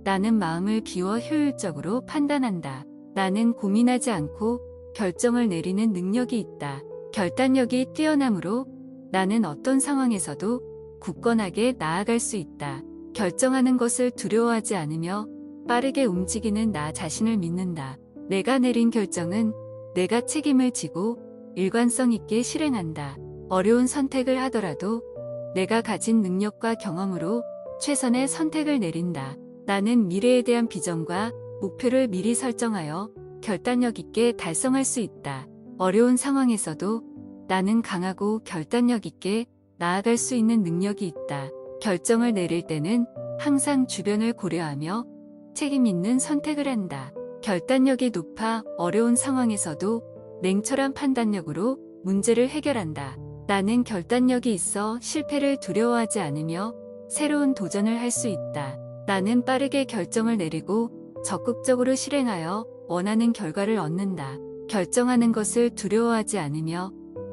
나는 마음을 비워 효율적으로 판단한다. 나는 고민하지 않고 결정을 내리는 능력이 있다. 결단력이 뛰어나므로 나는 어떤 상황에서도 굳건하게 나아갈 수 있다. 결정하는 것을 두려워하지 않으며 빠르게 움직이는 나 자신을 믿는다. 내가 내린 결정은 내가 책임을 지고 일관성 있게 실행한다. 어려운 선택을 하더라도 내가 가진 능력과 경험으로 최선의 선택을 내린다. 나는 미래에 대한 비전과 목표를 미리 설정하여 결단력 있게 달성할 수 있다. 어려운 상황에서도 나는 강하고 결단력 있게 나아갈 수 있는 능력이 있다. 결정을 내릴 때는 항상 주변을 고려하며 책임 있는 선택을 한다. 결단력이 높아 어려운 상황에서도 냉철한 판단력으로 문제를 해결한다. 나는 결단력이 있어 실패를 두려워하지 않으며 새로운 도전을 할 수 있다. 나는 빠르게 결정을 내리고 적극적으로 실행하여 원하는 결과를 얻는다. 결정하는 것을 두려워하지 않으며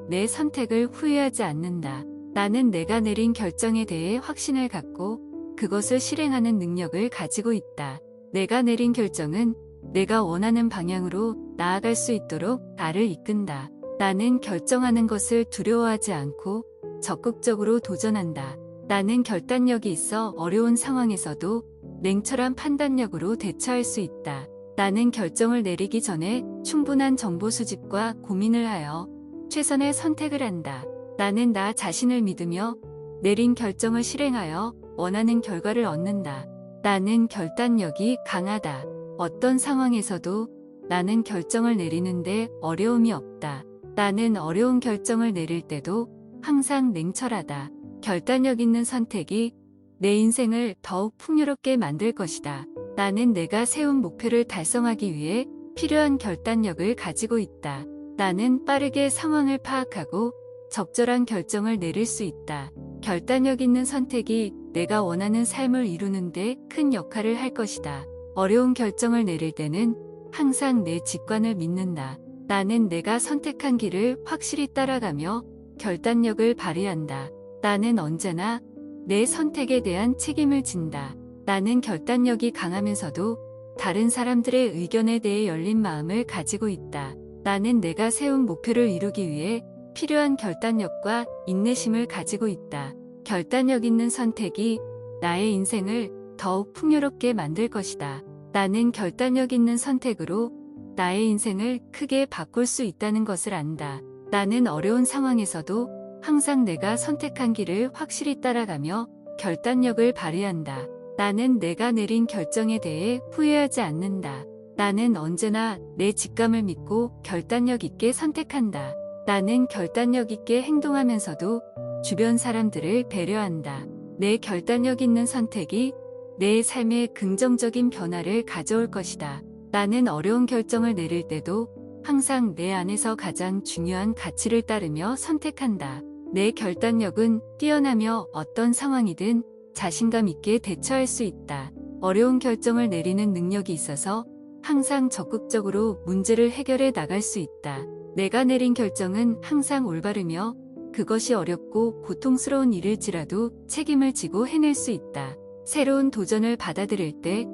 내 선택을 후회하지 않는다. 나는 내가 내린 결정에 대해 확신을 갖고 그것을 실행하는 능력을 가지고 있다. 내가 내린 결정은 내가 원하는 방향으로 나아갈 수 있도록 나를 이끈다. 나는 결정하는 것을 두려워하지 않고 적극적으로 도전한다. 나는 결단력이 있어 어려운 상황에서도 냉철한 판단력으로 대처할 수 있다. 나는 결정을 내리기 전에 충분한 정보 수집과 고민을 하여 최선의 선택을 한다. 나는 나 자신을 믿으며 내린 결정을 실행하여 원하는 결과를 얻는다. 나는 결단력이 강하다. 어떤 상황에서도 나는 결정을 내리는데 어려움이 없다. 나는 어려운 결정을 내릴 때도 항상 냉철하다. 결단력 있는 선택이 내 인생을 더욱 풍요롭게 만들 것이다. 나는 내가 세운 목표를 달성하기 위해 필요한 결단력을 가지고 있다. 나는 빠르게 상황을 파악하고 적절한 결정을 내릴 수 있다. 결단력 있는 선택이 내가 원하는 삶을 이루는데 큰 역할을 할 것이다. 어려운 결정을 내릴 때는 항상 내 직관을 믿는다. 나는 내가 선택한 길을 확실히 따라가며 결단력을 발휘한다. 나는 언제나 내 선택에 대한 책임을 진다. 나는 결단력이 강하면서도 다른 사람들의 의견에 대해 열린 마음을 가지고 있다. 나는 내가 세운 목표를 이루기 위해 필요한 결단력과 인내심을 가지고 있다. 결단력 있는 선택이 나의 인생을 더욱 풍요롭게 만들 것이다. 나는 결단력 있는 선택으로 나의 인생을 크게 바꿀 수 있다는 것을 안다. 나는 어려운 상황에서도 항상 내가 선택한 길을 확실히 따라가며 결단력을 발휘한다. 나는 내가 내린 결정에 대해 후회하지 않는다. 나는 언제나 내 직감을 믿고 결단력 있게 선택한다. 나는 결단력 있게 행동하면서도 주변 사람들을 배려한다. 내 결단력 있는 선택이 내 삶에 긍정적인 변화를 가져올 것이다. 나는 어려운 결정을 내릴 때도 항상 내 안에서 가장 중요한 가치를 따르며 선택한다. 내 결단력은 뛰어나며 어떤 상황이든 자신감 있게 대처할 수 있다. 어려운 결정을 내리는 능력이 있어서 항상 적극적으로 문제를 해결해 나갈 수 있다. 내가 내린 결정은 항상 올바르며 그것이 어렵고 고통스러운 일일지라도 책임을 지고 해낼 수 있다. 새로운 도전을 받아들일 때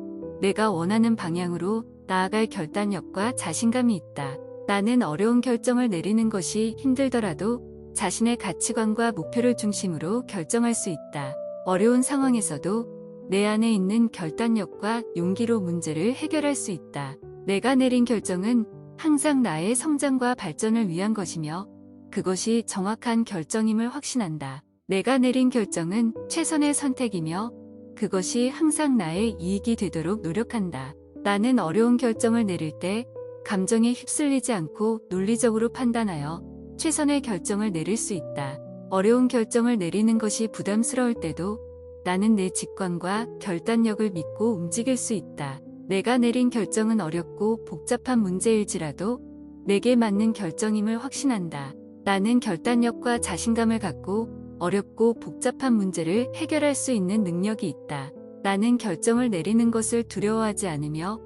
내가 원하는 방향으로 나아갈 결단력과 자신감이 있다. 나는 어려운 결정을 내리는 것이 힘들더라도 자신의 가치관과 목표를 중심으로 결정할 수 있다. 어려운 상황에서도 내 안에 있는 결단력과 용기로 문제를 해결할 수 있다. 내가 내린 결정은 항상 나의 성장과 발전을 위한 것이며 그것이 정확한 결정임을 확신한다. 내가 내린 결정은 최선의 선택이며 그것이 항상 나의 이익이 되도록 노력한다. 나는 어려운 결정을 내릴 때 감정에 휩쓸리지 않고 논리적으로 판단하여 최선의 결정을 내릴 수 있다. 어려운 결정을 내리는 것이 부담스러울 때도 나는 내 직관과 결단력을 믿고 움직일 수 있다. 내가 내린 결정은 어렵고 복잡한 문제일지라도 내게 맞는 결정임을 확신한다. 나는 결단력과 자신감을 갖고 어렵고 복잡한 문제를 해결할 수 있는 능력이 있다. 나는 결정을 내리는 것을 두려워하지 않으며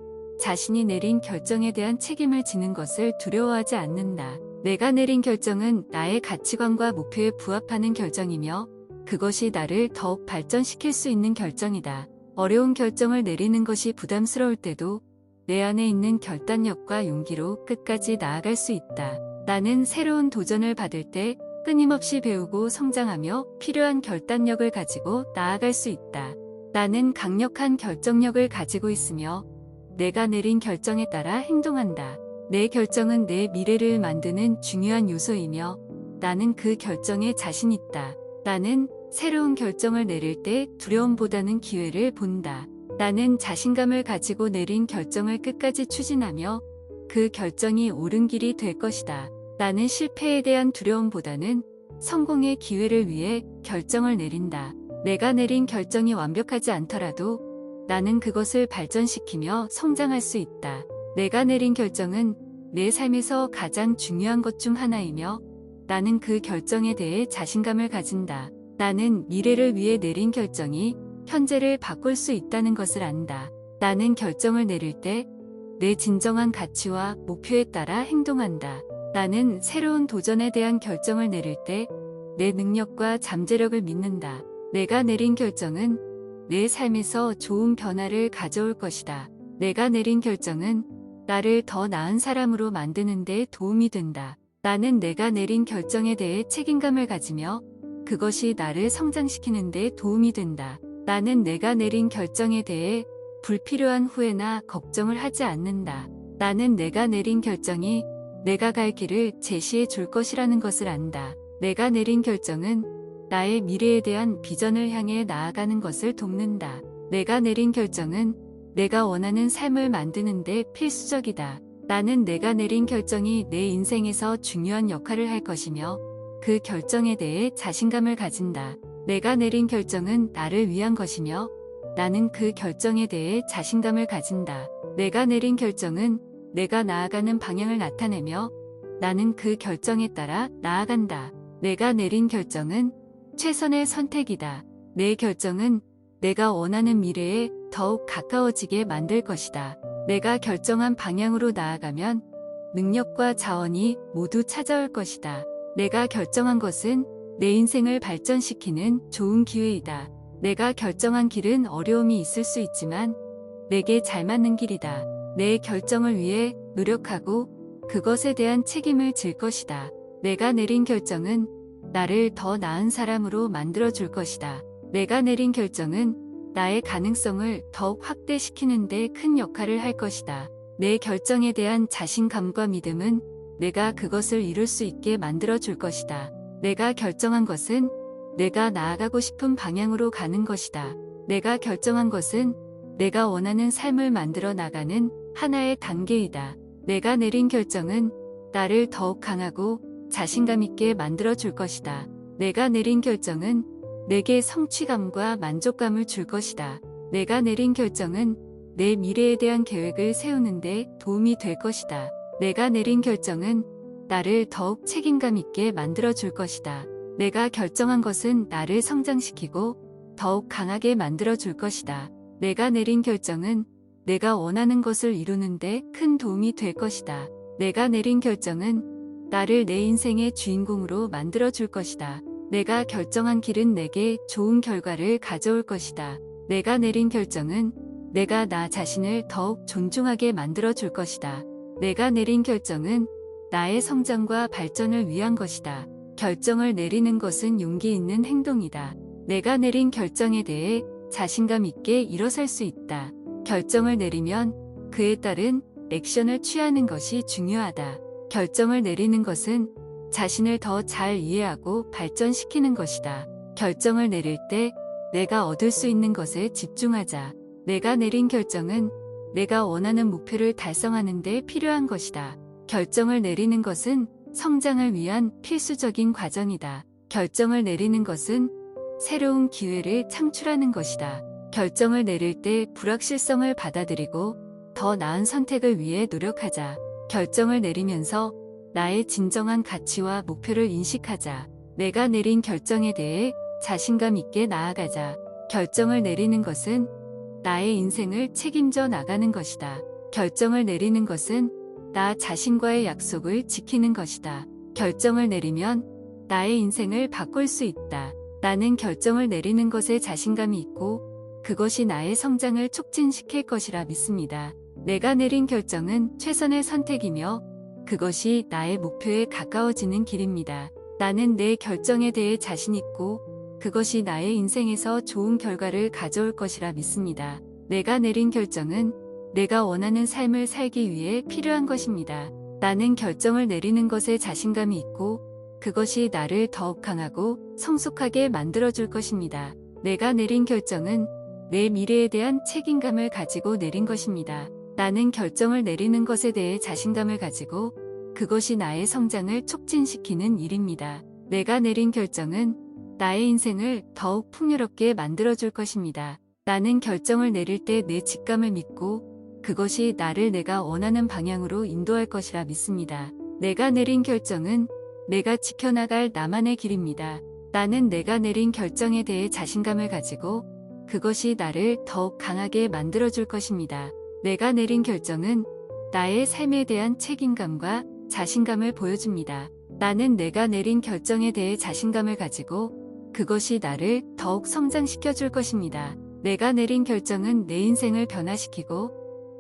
자신이 내린 결정에 대한 책임을 지는 것을 두려워하지 않는다. 내가 내린 결정은 나의 가치관과 목표에 부합하는 결정이며 그것이 나를 더욱 발전시킬 수 있는 결정이다. 어려운 결정을 내리는 것이 부담스러울 때도 내 안에 있는 결단력과 용기로 끝까지 나아갈 수 있다. 나는 새로운 도전을 받을 때 끊임없이 배우고 성장하며 필요한 결단력을 가지고 나아갈 수 있다. 나는 강력한 결정력을 가지고 있으며 내가 내린 결정에 따라 행동한다. 내 결정은 내 미래를 만드는 중요한 요소이며 나는 그 결정에 자신 있다. 나는 새로운 결정을 내릴 때 두려움보다는 기회를 본다. 나는 자신감을 가지고 내린 결정을 끝까지 추진하며 그 결정이 옳은 길이 될 것이다. 나는 실패에 대한 두려움보다는 성공의 기회를 위해 결정을 내린다. 내가 내린 결정이 완벽하지 않더라도 나는 그것을 발전시키며 성장할 수 있다. 내가 내린 결정은 내 삶에서 가장 중요한 것 중 하나이며 나는 그 결정에 대해 자신감을 가진다. 나는 미래를 위해 내린 결정이 현재를 바꿀 수 있다는 것을 안다. 나는 결정을 내릴 때 내 진정한 가치와 목표에 따라 행동한다. 나는 새로운 도전에 대한 결정을 내릴 때 내 능력과 잠재력을 믿는다. 내가 내린 결정은 내 삶에서 좋은 변화를 가져올 것이다. 내가 내린 결정은 나를 더 나은 사람으로 만드는 데 도움이 된다. 나는 내가 내린 결정에 대해 책임감을 가지며 그것이 나를 성장시키는 데 도움이 된다. 나는 내가 내린 결정에 대해 불필요한 후회나 걱정을 하지 않는다. 나는 내가 내린 결정이 내가 갈 길을 제시해 줄 것이라는 것을 안다. 내가 내린 결정은 나의 미래에 대한 비전을 향해 나아가는 것을 돕는다. 내가 내린 결정은 내가 원하는 삶을 만드는 데 필수적이다. 나는 내가 내린 결정이 내 인생에서 중요한 역할을 할 것이며 그 결정에 대해 자신감을 가진다. 내가 내린 결정은 나를 위한 것이며 나는 그 결정에 대해 자신감을 가진다. 내가 내린 결정은 내가 나아가는 방향을 나타내며 나는 그 결정에 따라 나아간다. 내가 내린 결정은 최선의 선택이다. 내 결정은 내가 원하는 미래에 더욱 가까워지게 만들 것이다. 내가 결정한 방향으로 나아가면 능력과 자원이 모두 찾아올 것이다. 내가 결정한 것은 내 인생을 발전시키는 좋은 기회이다. 내가 결정한 길은 어려움이 있을 수 있지만 내게 잘 맞는 길이다. 내 결정을 위해 노력하고 그것에 대한 책임을 질 것이다. 내가 내린 결정은 나를 더 나은 사람으로 만들어 줄 것이다. 내가 내린 결정은 나의 가능성을 더욱 확대시키는 데 큰 역할을 할 것이다. 내 결정에 대한 자신감과 믿음은 내가 그것을 이룰 수 있게 만들어 줄 것이다. 내가 결정한 것은 내가 나아가고 싶은 방향으로 가는 것이다. 내가 결정한 것은 내가 원하는 삶을 만들어 나가는 하나의 단계이다. 내가 내린 결정은 나를 더욱 강하고 자신감 있게 만들어 줄 것이다. 내가 내린 결정은 내게 성취감과 만족감을 줄 것이다. 내가 내린 결정은 내 미래에 대한 계획을 세우는데 도움이 될 것이다. 내가 내린 결정은 나를 더욱 책임감 있게 만들어 줄 것이다. 내가 결정한 것은 나를 성장시키고 더욱 강하게 만들어 줄 것이다. 내가 내린 결정은 내가 원하는 것을 이루는데 큰 도움이 될 것이다. 내가 내린 결정은 나를 내 인생의 주인공으로 만들어 줄 것이다. 내가 결정한 길은 내게 좋은 결과를 가져올 것이다. 내가 내린 결정은 내가 나 자신을 더욱 존중하게 만들어 줄 것이다. 내가 내린 결정은 나의 성장과 발전을 위한 것이다. 결정을 내리는 것은 용기 있는 행동이다. 내가 내린 결정에 대해 자신감 있게 일어설 수 있다. 결정을 내리면 그에 따른 액션을 취하는 것이 중요하다. 결정을 내리는 것은 자신을 더 잘 이해하고 발전시키는 것이다. 결정을 내릴 때 내가 얻을 수 있는 것에 집중하자. 내가 내린 결정은 내가 원하는 목표를 달성하는 데 필요한 것이다. 결정을 내리는 것은 성장을 위한 필수적인 과정이다. 결정을 내리는 것은 새로운 기회를 창출하는 것이다. 결정을 내릴 때 불확실성을 받아들이고 더 나은 선택을 위해 노력하자. 결정을 내리면서 나의 진정한 가치와 목표를 인식하자. 내가 내린 결정에 대해 자신감 있게 나아가자. 결정을 내리는 것은 나의 인생을 책임져 나가는 것이다. 결정을 내리는 것은 나 자신과의 약속을 지키는 것이다. 결정을 내리면 나의 인생을 바꿀 수 있다. 나는 결정을 내리는 것에 자신감이 있고 그것이 나의 성장을 촉진시킬 것이라 믿습니다. 내가 내린 결정은 최선의 선택이며 그것이 나의 목표에 가까워지는 길입니다. 나는 내 결정에 대해 자신 있고 그것이 나의 인생에서 좋은 결과를 가져올 것이라 믿습니다. 내가 내린 결정은 내가 원하는 삶을 살기 위해 필요한 것입니다. 나는 결정을 내리는 것에 자신감이 있고 그것이 나를 더욱 강하고 성숙하게 만들어줄 것입니다. 내가 내린 결정은 내 미래에 대한 책임감을 가지고 내린 것입니다. 나는 결정을 내리는 것에 대해 자신감을 가지고 그것이 나의 성장을 촉진시키는 일입니다. 내가 내린 결정은 나의 인생을 더욱 풍요롭게 만들어줄 것입니다. 나는 결정을 내릴 때 내 직감을 믿고 그것이 나를 내가 원하는 방향으로 인도할 것이라 믿습니다. 내가 내린 결정은 내가 지켜나갈 나만의 길입니다. 나는 내가 내린 결정에 대해 자신감을 가지고 그것이 나를 더욱 강하게 만들어줄 것입니다. 내가 내린 결정은 나의 삶에 대한 책임감과 자신감을 보여줍니다. 나는 내가 내린 결정에 대해 자신감을 가지고 그것이 나를 더욱 성장시켜줄 것입니다. 내가 내린 결정은 내 인생을 변화시키고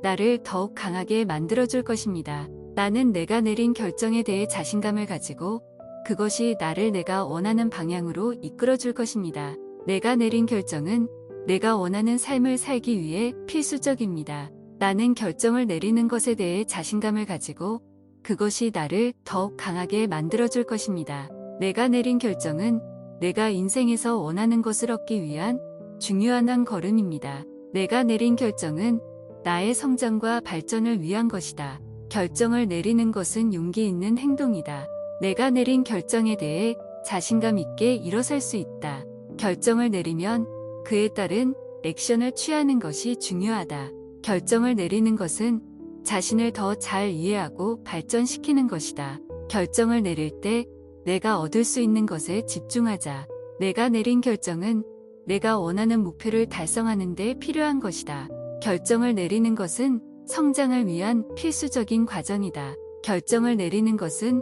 나를 더욱 강하게 만들어줄 것입니다. 나는 내가 내린 결정에 대해 자신감을 가지고 그것이 나를 내가 원하는 방향으로 이끌어줄 것입니다. 내가 내린 결정은 내가 원하는 삶을 살기 위해 필수적입니다. 나는 결정을 내리는 것에 대해 자신감을 가지고 그것이 나를 더욱 강하게 만들어줄 것입니다. 내가 내린 결정은 내가 인생에서 원하는 것을 얻기 위한 중요한 한 걸음입니다. 내가 내린 결정은 나의 성장과 발전을 위한 것이다. 결정을 내리는 것은 용기 있는 행동이다. 내가 내린 결정에 대해 자신감 있게 일어설 수 있다. 결정을 내리면 그에 따른 액션을 취하는 것이 중요하다. 결정을 내리는 것은 자신을 더 잘 이해하고 발전시키는 것이다. 결정을 내릴 때 내가 얻을 수 있는 것에 집중하자. 내가 내린 결정은 내가 원하는 목표를 달성하는 데 필요한 것이다. 결정을 내리는 것은 성장을 위한 필수적인 과정이다. 결정을 내리는 것은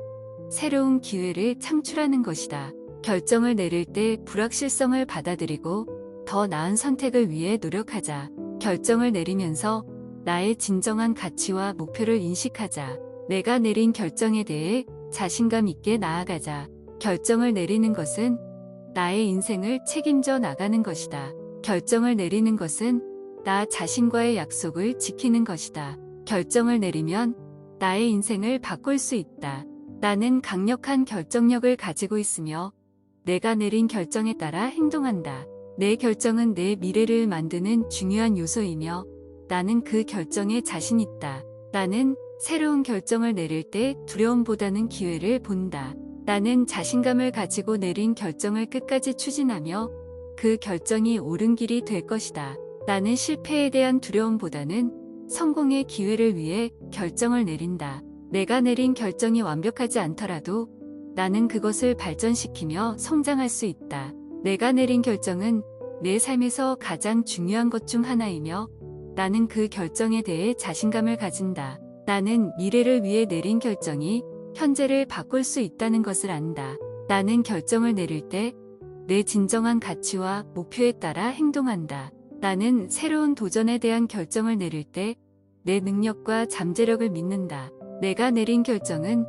새로운 기회를 창출하는 것이다. 결정을 내릴 때 불확실성을 받아들이고 더 나은 선택을 위해 노력하자. 결정을 내리면서 나의 진정한 가치와 목표를 인식하자. 내가 내린 결정에 대해 자신감 있게 나아가자. 결정을 내리는 것은 나의 인생을 책임져 나가는 것이다. 결정을 내리는 것은 나 자신과의 약속을 지키는 것이다. 결정을 내리면 나의 인생을 바꿀 수 있다. 나는 강력한 결정력을 가지고 있으며 내가 내린 결정에 따라 행동한다. 내 결정은 내 미래를 만드는 중요한 요소이며 나는 그 결정에 자신 있다. 나는 새로운 결정을 내릴 때 두려움보다는 기회를 본다. 나는 자신감을 가지고 내린 결정을 끝까지 추진하며 그 결정이 옳은 길이 될 것이다. 나는 실패에 대한 두려움보다는 성공의 기회를 위해 결정을 내린다. 내가 내린 결정이 완벽하지 않더라도 나는 그것을 발전시키며 성장할 수 있다. 내가 내린 결정은 내 삶에서 가장 중요한 것 중 하나이며 나는 그 결정에 대해 자신감을 가진다. 나는 미래를 위해 내린 결정이 현재를 바꿀 수 있다는 것을 안다. 나는 결정을 내릴 때 내 진정한 가치와 목표에 따라 행동한다. 나는 새로운 도전에 대한 결정을 내릴 때 내 능력과 잠재력을 믿는다. 내가 내린 결정은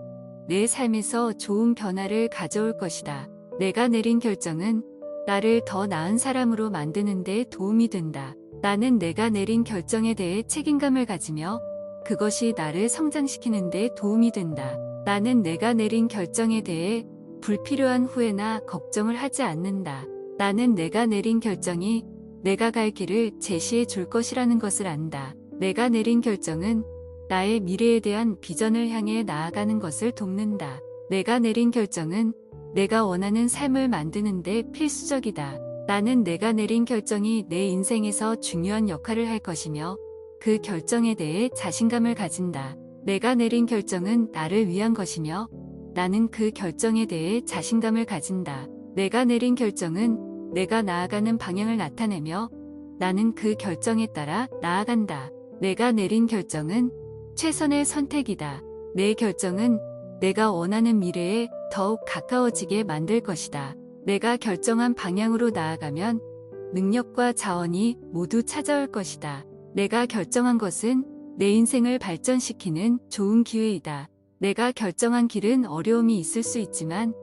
내 삶에서 좋은 변화를 가져올 것이다. 내가 내린 결정은 나를 더 나은 사람으로 만드는 데 도움이 된다. 나는 내가 내린 결정에 대해 책임감을 가지며 그것이 나를 성장시키는 데 도움이 된다. 나는 내가 내린 결정에 대해 불필요한 후회나 걱정을 하지 않는다. 나는 내가 내린 결정이 내가 갈 길을 제시해 줄 것이라는 것을 안다. 내가 내린 결정은 나의 미래에 대한 비전을 향해 나아가는 것을 돕는다. 내가 내린 결정은 내가 원하는 삶을 만드는 데 필수적이다. 나는 내가 내린 결정이 내 인생에서 중요한 역할을 할 것이며 그 결정에 대해 자신감을 가진다. 내가 내린 결정은 나를 위한 것이며 나는 그 결정에 대해 자신감을 가진다. 내가 내린 결정은 내가 나아가는 방향을 나타내며 나는 그 결정에 따라 나아간다. 내가 내린 결정은 최선의 선택이다. 내 결정은 내가 원하는 미래에 더욱 가까워지게 만들 것이다. 내가 결정한 방향으로 나아가면 능력과 자원이 모두 찾아올 것이다. 내가 결정한 것은 내 인생을 발전시키는 좋은 기회이다. 내가 결정한 길은 어려움이 있을 수 있지만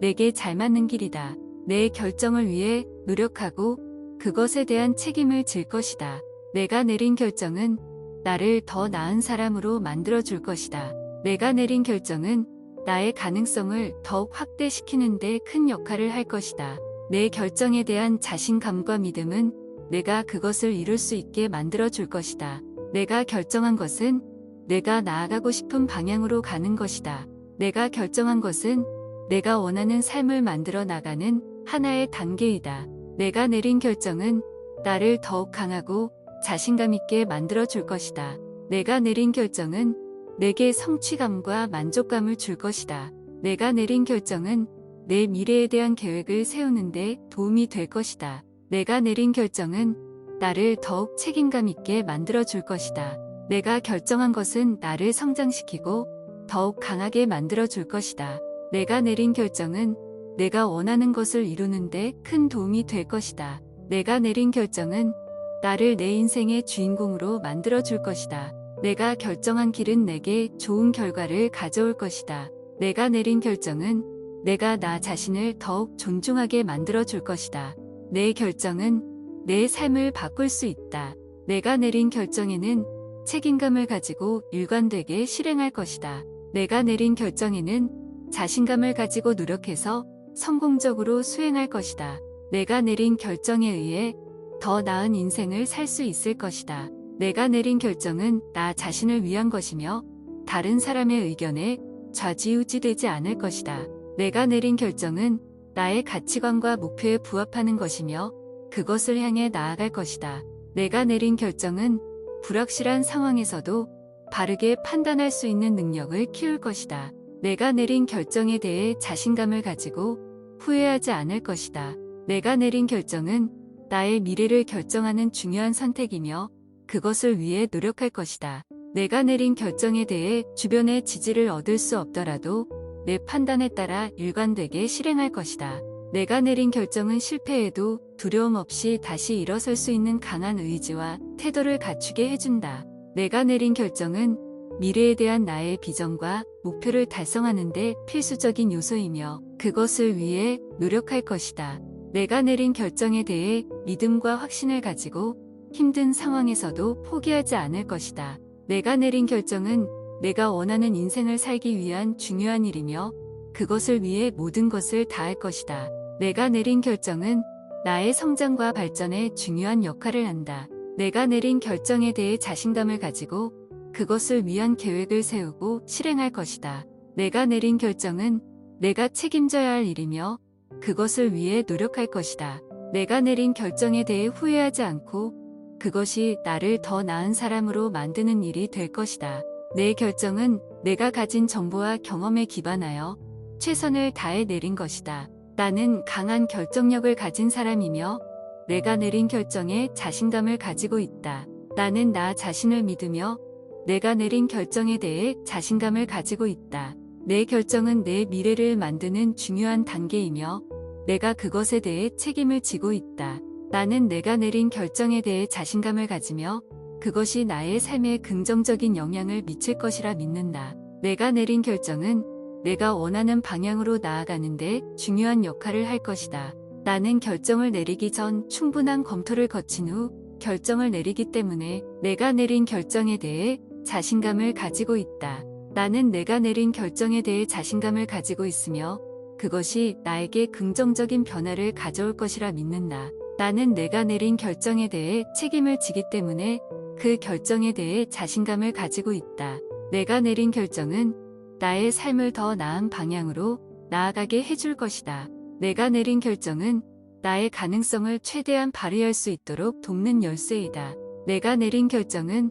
내게 잘 맞는 길이다. 내 결정을 위해 노력하고 그것에 대한 책임을 질 것이다. 내가 내린 결정은 나를 더 나은 사람으로 만들어 줄 것이다. 내가 내린 결정은 나의 가능성을 더욱 확대시키는 데 큰 역할을 할 것이다. 내 결정에 대한 자신감과 믿음은 내가 그것을 이룰 수 있게 만들어 줄 것이다. 내가 결정한 것은 내가 나아가고 싶은 방향으로 가는 것이다. 내가 결정한 것은 내가 원하는 삶을 만들어 나가는 하나의 단계이다. 내가 내린 결정은 나를 더욱 강하고 자신감 있게 만들어 줄 것이다. 내가 내린 결정은 내게 성취감과 만족감을 줄 것이다. 내가 내린 결정은 내 미래에 대한 계획을 세우는데 도움이 될 것이다. 내가 내린 결정은 나를 더욱 책임감 있게 만들어 줄 것이다. 내가 결정한 것은 나를 성장시키고 더욱 강하게 만들어 줄 것이다. 내가 내린 결정은 내가 원하는 것을 이루는데 큰 도움이 될 것이다. 내가 내린 결정은 나를 내 인생의 주인공으로 만들어 줄 것이다. 내가 결정한 길은 내게 좋은 결과를 가져올 것이다. 내가 내린 결정은 내가 나 자신을 더욱 존중하게 만들어 줄 것이다. 내 결정은 내 삶을 바꿀 수 있다. 내가 내린 결정에는 책임감을 가지고 일관되게 실행할 것이다. 내가 내린 결정에는 자신감을 가지고 노력해서 성공적으로 수행할 것이다. 내가 내린 결정에 의해 더 나은 인생을 살 수 있을 것이다. 내가 내린 결정은 나 자신을 위한 것이며 다른 사람의 의견에 좌지우지되지 않을 것이다. 내가 내린 결정은 나의 가치관과 목표에 부합하는 것이며 그것을 향해 나아갈 것이다. 내가 내린 결정은 불확실한 상황에서도 바르게 판단할 수 있는 능력을 키울 것이다. 내가 내린 결정에 대해 자신감을 가지고 후회하지 않을 것이다. 내가 내린 결정은 나의 미래를 결정하는 중요한 선택이며 그것을 위해 노력할 것이다. 내가 내린 결정에 대해 주변의 지지를 얻을 수 없더라도 내 판단에 따라 일관되게 실행할 것이다. 내가 내린 결정은 실패해도 두려움 없이 다시 일어설 수 있는 강한 의지와 태도를 갖추게 해준다. 내가 내린 결정은 미래에 대한 나의 비전과 목표를 달성하는 데 필수적인 요소이며 그것을 위해 노력할 것이다. 내가 내린 결정에 대해 믿음과 확신을 가지고 힘든 상황에서도 포기하지 않을 것이다. 내가 내린 결정은 내가 원하는 인생을 살기 위한 중요한 일이며 그것을 위해 모든 것을 다할 것이다. 내가 내린 결정은 나의 성장과 발전에 중요한 역할을 한다. 내가 내린 결정에 대해 자신감을 가지고 그것을 위한 계획을 세우고 실행할 것이다. 내가 내린 결정은 내가 책임져야 할 일이며 그것을 위해 노력할 것이다. 내가 내린 결정에 대해 후회하지 않고 그것이 나를 더 나은 사람으로 만드는 일이 될 것이다. 내 결정은 내가 가진 정보와 경험에 기반하여 최선을 다해 내린 것이다. 나는 강한 결정력을 가진 사람이며 내가 내린 결정에 자신감을 가지고 있다. 나는 나 자신을 믿으며 내가 내린 결정에 대해 자신감을 가지고 있다. 내 결정은 내 미래를 만드는 중요한 단계이며 내가 그것에 대해 책임을 지고 있다. 나는 내가 내린 결정에 대해 자신감을 가지며 그것이 나의 삶에 긍정적인 영향을 미칠 것이라 믿는다. 내가 내린 결정은 내가 원하는 방향으로 나아가는데 중요한 역할을 할 것이다. 나는 결정을 내리기 전 충분한 검토를 거친 후 결정을 내리기 때문에 내가 내린 결정에 대해 자신감을 가지고 있다. 나는 내가 내린 결정에 대해 자신감을 가지고 있으며 그것이 나에게 긍정적인 변화를 가져올 것이라 믿는다. 나는 내가 내린 결정에 대해 책임을 지기 때문에 그 결정에 대해 자신감을 가지고 있다. 내가 내린 결정은 나의 삶을 더 나은 방향으로 나아가게 해줄 것이다. 내가 내린 결정은 나의 가능성을 최대한 발휘할 수 있도록 돕는 열쇠이다. 내가 내린 결정은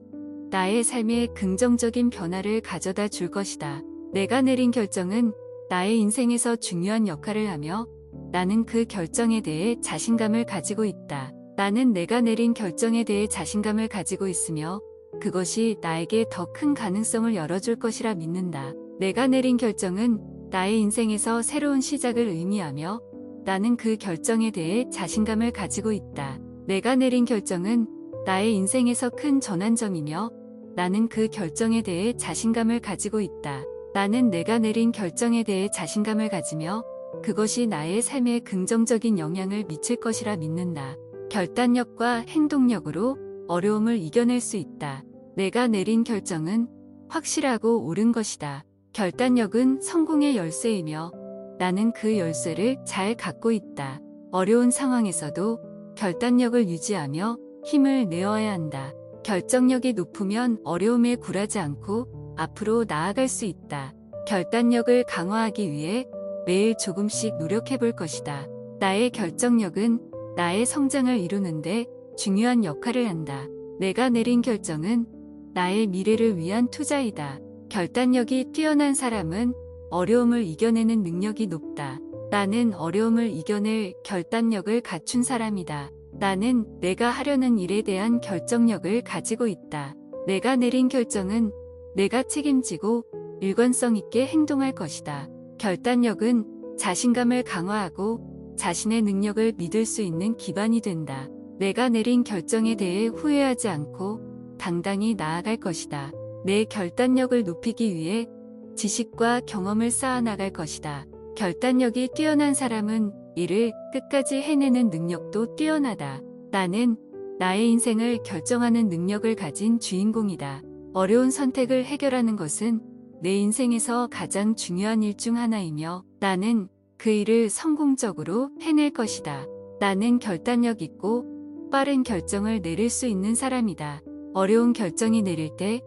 나의 삶에 긍정적인 변화를 가져다 줄 것이다. 내가 내린 결정은 나의 인생에서 중요한 역할을 하며 나는 그 결정에 대해 자신감을 가지고 있다. 나는 내가 내린 결정에 대해 자신감을 가지고 있으며 그것이 나에게 더 큰 가능성을 열어줄 것이라 믿는다. 내가 내린 결정은 나의 인생에서 새로운 시작을 의미하며 나는 그 결정에 대해 자신감을 가지고 있다. 내가 내린 결정은 나의 인생에서 큰 전환점이며 나는 그 결정에 대해 자신감을 가지고 있다. 나는 내가 내린 결정에 대해 자신감을 가지며 그것이 나의 삶에 긍정적인 영향을 미칠 것이라 믿는다. 결단력과 행동력으로 어려움을 이겨낼 수 있다. 내가 내린 결정은 확실하고 옳은 것이다. 결단력은 성공의 열쇠이며 나는 그 열쇠를 잘 갖고 있다. 어려운 상황에서도 결단력을 유지하며 힘을 내어야 한다. 결정력이 높으면 어려움에 굴하지 않고 앞으로 나아갈 수 있다. 결단력을 강화하기 위해 매일 조금씩 노력해 볼 것이다. 나의 결정력은 나의 성장을 이루는데 중요한 역할을 한다. 내가 내린 결정은 나의 미래를 위한 투자이다. 결단력이 뛰어난 사람은 어려움을 이겨내는 능력이 높다. 나는 어려움을 이겨낼 결단력을 갖춘 사람이다. 나는 내가 하려는 일에 대한 결정력을 가지고 있다. 내가 내린 결정은 내가 책임지고 일관성 있게 행동할 것이다. 결단력은 자신감을 강화하고 자신의 능력을 믿을 수 있는 기반이 된다. 내가 내린 결정에 대해 후회하지 않고 당당히 나아갈 것이다. 내 결단력을 높이기 위해 지식과 경험을 쌓아나갈 것이다. 결단력이 뛰어난 사람은 이를 끝까지 해내는 능력도 뛰어나다. 나는 나의 인생을 결정하는 능력을 가진 주인공이다. 어려운 선택을 해결하는 것은 내 인생에서 가장 중요한 일 중 하나이며 나는 그 일을 성공적으로 해낼 것이다. 나는 결단력 있고 빠른 결정을 내릴 수 있는 사람이다. 어려운 결정이 내릴 때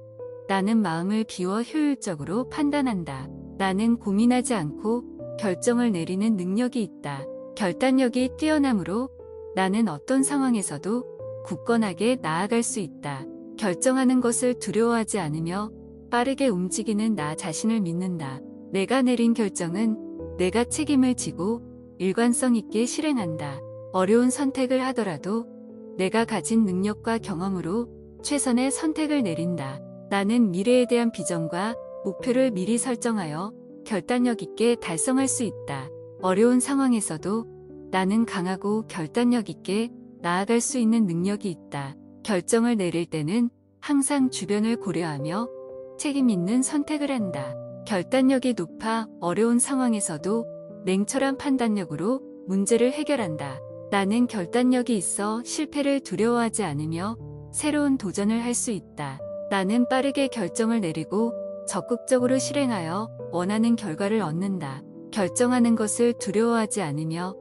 나는 마음을 비워 효율적으로 판단한다. 나는 고민하지 않고 결정을 내리는 능력이 있다. 결단력이 뛰어나므로 나는 어떤 상황에서도 굳건하게 나아갈 수 있다. 결정하는 것을 두려워하지 않으며 빠르게 움직이는 나 자신을 믿는다. 내가 내린 결정은 내가 책임을 지고 일관성 있게 실행한다. 어려운 선택을 하더라도 내가 가진 능력과 경험으로 최선의 선택을 내린다. 나는 미래에 대한 비전과 목표를 미리 설정하여 결단력 있게 달성할 수 있다. 어려운 상황에서도 나는 강하고 결단력 있게 나아갈 수 있는 능력이 있다. 결정을 내릴 때는 항상 주변을 고려하며 책임 있는 선택을 한다. 결단력이 높아 어려운 상황에서도 냉철한 판단력으로 문제를 해결한다. 나는 결단력이 있어 실패를 두려워하지 않으며 새로운 도전을 할 수 있다. 나는 빠르게 결정을 내리고 적극적으로 실행하여 원하는 결과를 얻는다. 결정하는 것을 두려워하지 않으며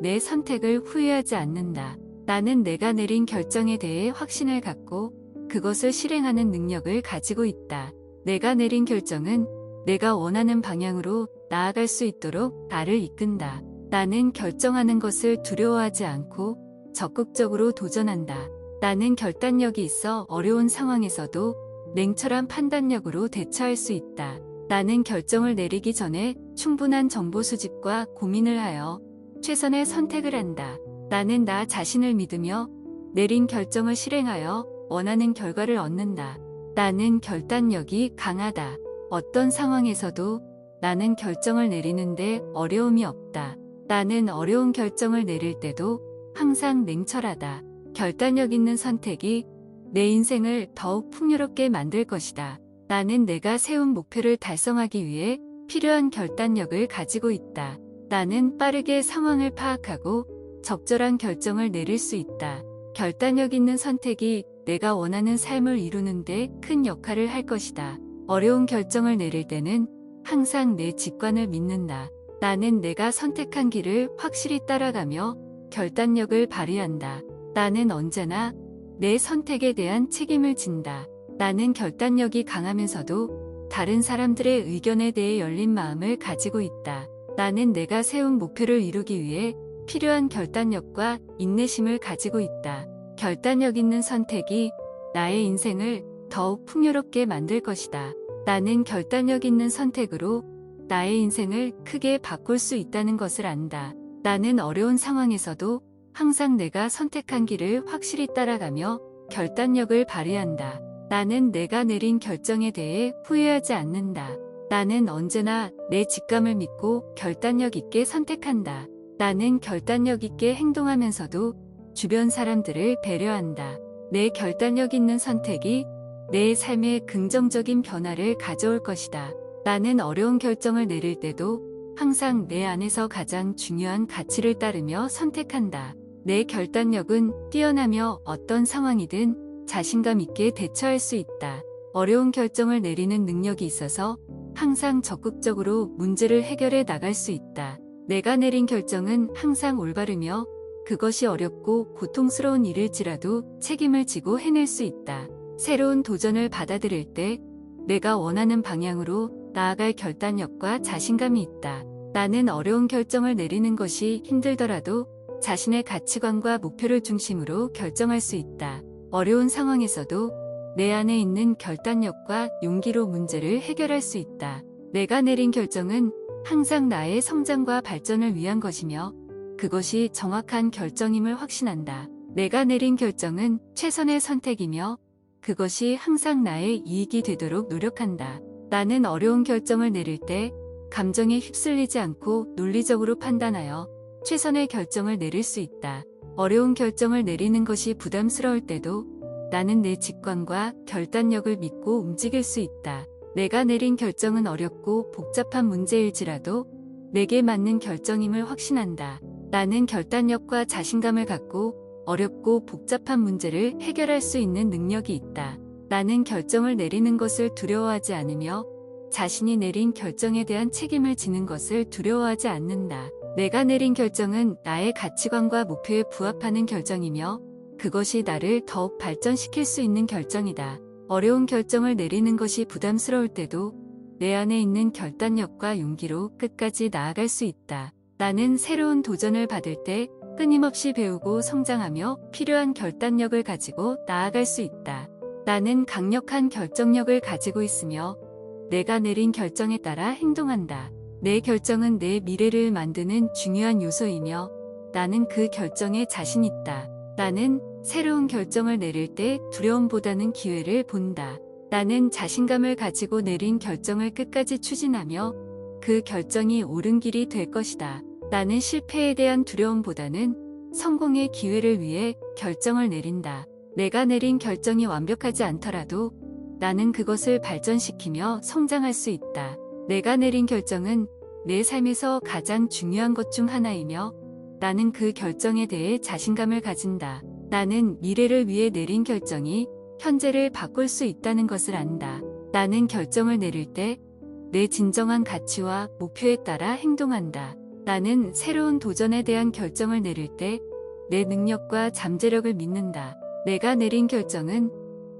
내 선택을 후회하지 않는다. 나는 내가 내린 결정에 대해 확신을 갖고 그것을 실행하는 능력을 가지고 있다. 내가 내린 결정은 내가 원하는 방향으로 나아갈 수 있도록 나를 이끈다. 나는 결정하는 것을 두려워하지 않고 적극적으로 도전한다. 나는 결단력이 있어 어려운 상황에서도 냉철한 판단력으로 대처할 수 있다. 나는 결정을 내리기 전에 충분한 정보 수집과 고민을 하여 최선의 선택을 한다. 나는 나 자신을 믿으며 내린 결정을 실행하여 원하는 결과를 얻는다. 나는 결단력이 강하다. 어떤 상황에서도 나는 결정을 내리는데 어려움이 없다. 나는 어려운 결정을 내릴 때도 항상 냉철하다. 결단력 있는 선택이 내 인생을 더욱 풍요롭게 만들 것이다. 나는 내가 세운 목표를 달성하기 위해 필요한 결단력을 가지고 있다. 나는 빠르게 상황을 파악하고 적절한 결정을 내릴 수 있다. 결단력 있는 선택이 내가 원하는 삶을 이루는데 큰 역할을 할 것이다. 어려운 결정을 내릴 때는 항상 내 직관을 믿는다. 나는 내가 선택한 길을 확실히 따라가며 결단력을 발휘한다. 나는 언제나 내 선택에 대한 책임을 진다. 나는 결단력이 강하면서도 다른 사람들의 의견에 대해 열린 마음을 가지고 있다. 나는 내가 세운 목표를 이루기 위해 필요한 결단력과 인내심을 가지고 있다. 결단력 있는 선택이 나의 인생을 더욱 풍요롭게 만들 것이다. 나는 결단력 있는 선택으로 나의 인생을 크게 바꿀 수 있다는 것을 안다. 나는 어려운 상황에서도 항상 내가 선택한 길을 확실히 따라가며 결단력을 발휘한다. 나는 내가 내린 결정에 대해 후회하지 않는다. 나는 언제나 내 직감을 믿고 결단력 있게 선택한다. 나는 결단력 있게 행동하면서도 주변 사람들을 배려한다. 내 결단력 있는 선택이 내 삶에 긍정적인 변화를 가져올 것이다. 나는 어려운 결정을 내릴 때도 항상 내 안에서 가장 중요한 가치를 따르며 선택한다. 내 결단력은 뛰어나며 어떤 상황이든 자신감 있게 대처할 수 있다. 어려운 결정을 내리는 능력이 있어서 항상 적극적으로 문제를 해결해 나갈 수 있다. 내가 내린 결정은 항상 올바르며 그것이 어렵고 고통스러운 일일지라도 책임을 지고 해낼 수 있다. 새로운 도전을 받아들일 때 내가 원하는 방향으로 나아갈 결단력과 자신감이 있다. 나는 어려운 결정을 내리는 것이 힘들더라도 자신의 가치관과 목표를 중심으로 결정할 수 있다. 어려운 상황에서도 내 안에 있는 결단력과 용기로 문제를 해결할 수 있다. 내가 내린 결정은 항상 나의 성장과 발전을 위한 것이며 그것이 정확한 결정임을 확신한다. 내가 내린 결정은 최선의 선택이며 그것이 항상 나의 이익이 되도록 노력한다. 나는 어려운 결정을 내릴 때 감정에 휩쓸리지 않고 논리적으로 판단하여 최선의 결정을 내릴 수 있다. 어려운 결정을 내리는 것이 부담스러울 때도 나는 내 직관과 결단력을 믿고 움직일 수 있다. 내가 내린 결정은 어렵고 복잡한 문제일지라도 내게 맞는 결정임을 확신한다. 나는 결단력과 자신감을 갖고 어렵고 복잡한 문제를 해결할 수 있는 능력이 있다. 나는 결정을 내리는 것을 두려워하지 않으며 자신이 내린 결정에 대한 책임을 지는 것을 두려워하지 않는다. 내가 내린 결정은 나의 가치관과 목표에 부합하는 결정이며 그것이 나를 더욱 발전시킬 수 있는 결정이다. 어려운 결정을 내리는 것이 부담스러울 때도 내 안에 있는 결단력과 용기로 끝까지 나아갈 수 있다. 나는 새로운 도전을 받을 때 끊임없이 배우고 성장하며 필요한 결단력을 가지고 나아갈 수 있다. 나는 강력한 결정력을 가지고 있으며 내가 내린 결정에 따라 행동한다. 내 결정은 내 미래를 만드는 중요한 요소이며 나는 그 결정에 자신 있다. 나는 새로운 결정을 내릴 때 두려움보다는 기회를 본다. 나는 자신감을 가지고 내린 결정을 끝까지 추진하며 그 결정이 옳은 길이 될 것이다. 나는 실패에 대한 두려움보다는 성공의 기회를 위해 결정을 내린다. 내가 내린 결정이 완벽하지 않더라도 나는 그것을 발전시키며 성장할 수 있다. 내가 내린 결정은 내 삶에서 가장 중요한 것 중 하나이며 나는 그 결정에 대해 자신감을 가진다. 나는 미래를 위해 내린 결정이 현재를 바꿀 수 있다는 것을 안다. 나는 결정을 내릴 때 내 진정한 가치와 목표에 따라 행동한다. 나는 새로운 도전에 대한 결정을 내릴 때 내 능력과 잠재력을 믿는다. 내가 내린 결정은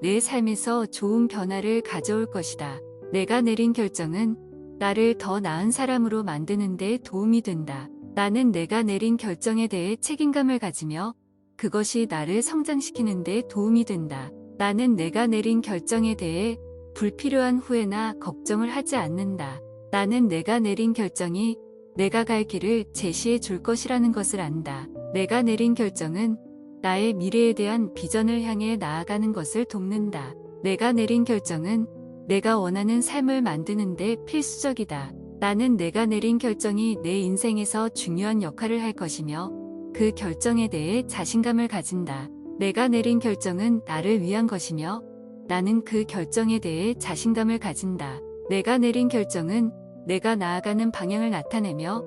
내 삶에서 좋은 변화를 가져올 것이다. 내가 내린 결정은 나를 더 나은 사람으로 만드는 데 도움이 된다. 나는 내가 내린 결정에 대해 책임감을 가지며 그것이 나를 성장시키는 데 도움이 된다. 나는 내가 내린 결정에 대해 불필요한 후회나 걱정을 하지 않는다. 나는 내가 내린 결정이 내가 갈 길을 제시해 줄 것이라는 것을 안다. 내가 내린 결정은 나의 미래에 대한 비전을 향해 나아가는 것을 돕는다. 내가 내린 결정은 내가 원하는 삶을 만드는 데 필수적이다. 나는 내가 내린 결정이 내 인생에서 중요한 역할을 할 것이며 그 결정에 대해 자신감을 가진다. 내가 내린 결정은 나를 위한 것이며 나는 그 결정에 대해 자신감을 가진다. 내가 내린 결정은 내가 나아가는 방향을 나타내며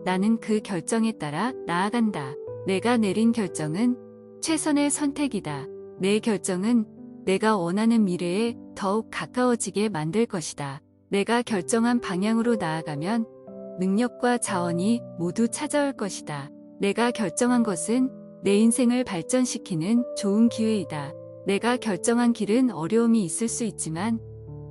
나는 그 결정에 따라 나아간다. 내가 내린 결정은 최선의 선택이다. 내 결정은 내가 원하는 미래에 더욱 가까워지게 만들 것이다. 내가 결정한 방향으로 나아가면 능력과 자원이 모두 찾아올 것이다. 내가 결정한 것은 내 인생을 발전시키는 좋은 기회이다. 내가 결정한 길은 어려움이 있을 수 있지만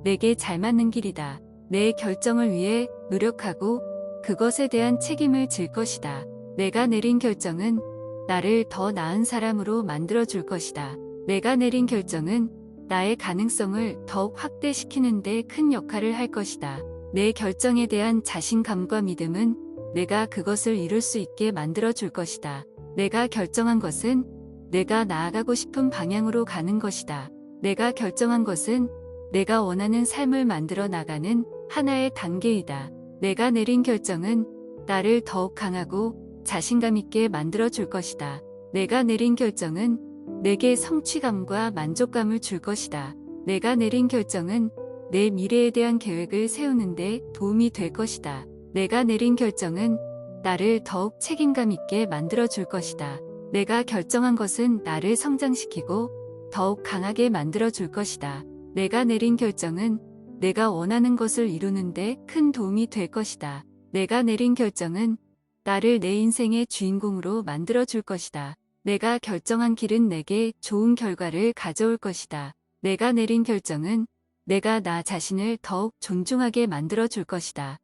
내게 잘 맞는 길이다. 내 결정을 위해 노력하고 그것에 대한 책임을 질 것이다. 내가 내린 결정은 나를 더 나은 사람으로 만들어줄 것이다. 내가 내린 결정은 나의 가능성을 더욱 확대시키는 데 큰 역할을 할 것이다. 내 결정에 대한 자신감과 믿음은 내가 그것을 이룰 수 있게 만들어줄 것이다. 내가 결정한 것은 내가 나아가고 싶은 방향으로 가는 것이다. 내가 결정한 것은 내가 원하는 삶을 만들어 나가는 하나의 단계이다. 내가 내린 결정은 나를 더욱 강하고 자신감 있게 만들어 줄 것이다. 내가 내린 결정은 내게 성취감과 만족감을 줄 것이다. 내가 내린 결정은 내 미래에 대한 계획을 세우는데 도움이 될 것이다. 내가 내린 결정은 나를 더욱 책임감 있게 만들어 줄 것이다. 내가 결정한 것은 나를 성장시키고 더욱 강하게 만들어 줄 것이다. 내가 내린 결정은 내가 원하는 것을 이루는데 큰 도움이 될 것이다. 내가 내린 결정은 나를 내 인생의 주인공으로 만들어 줄 것이다. 내가 결정한 길은 내게 좋은 결과를 가져올 것이다. 내가 내린 결정은 내가 나 자신을 더욱 존중하게 만들어 줄 것이다.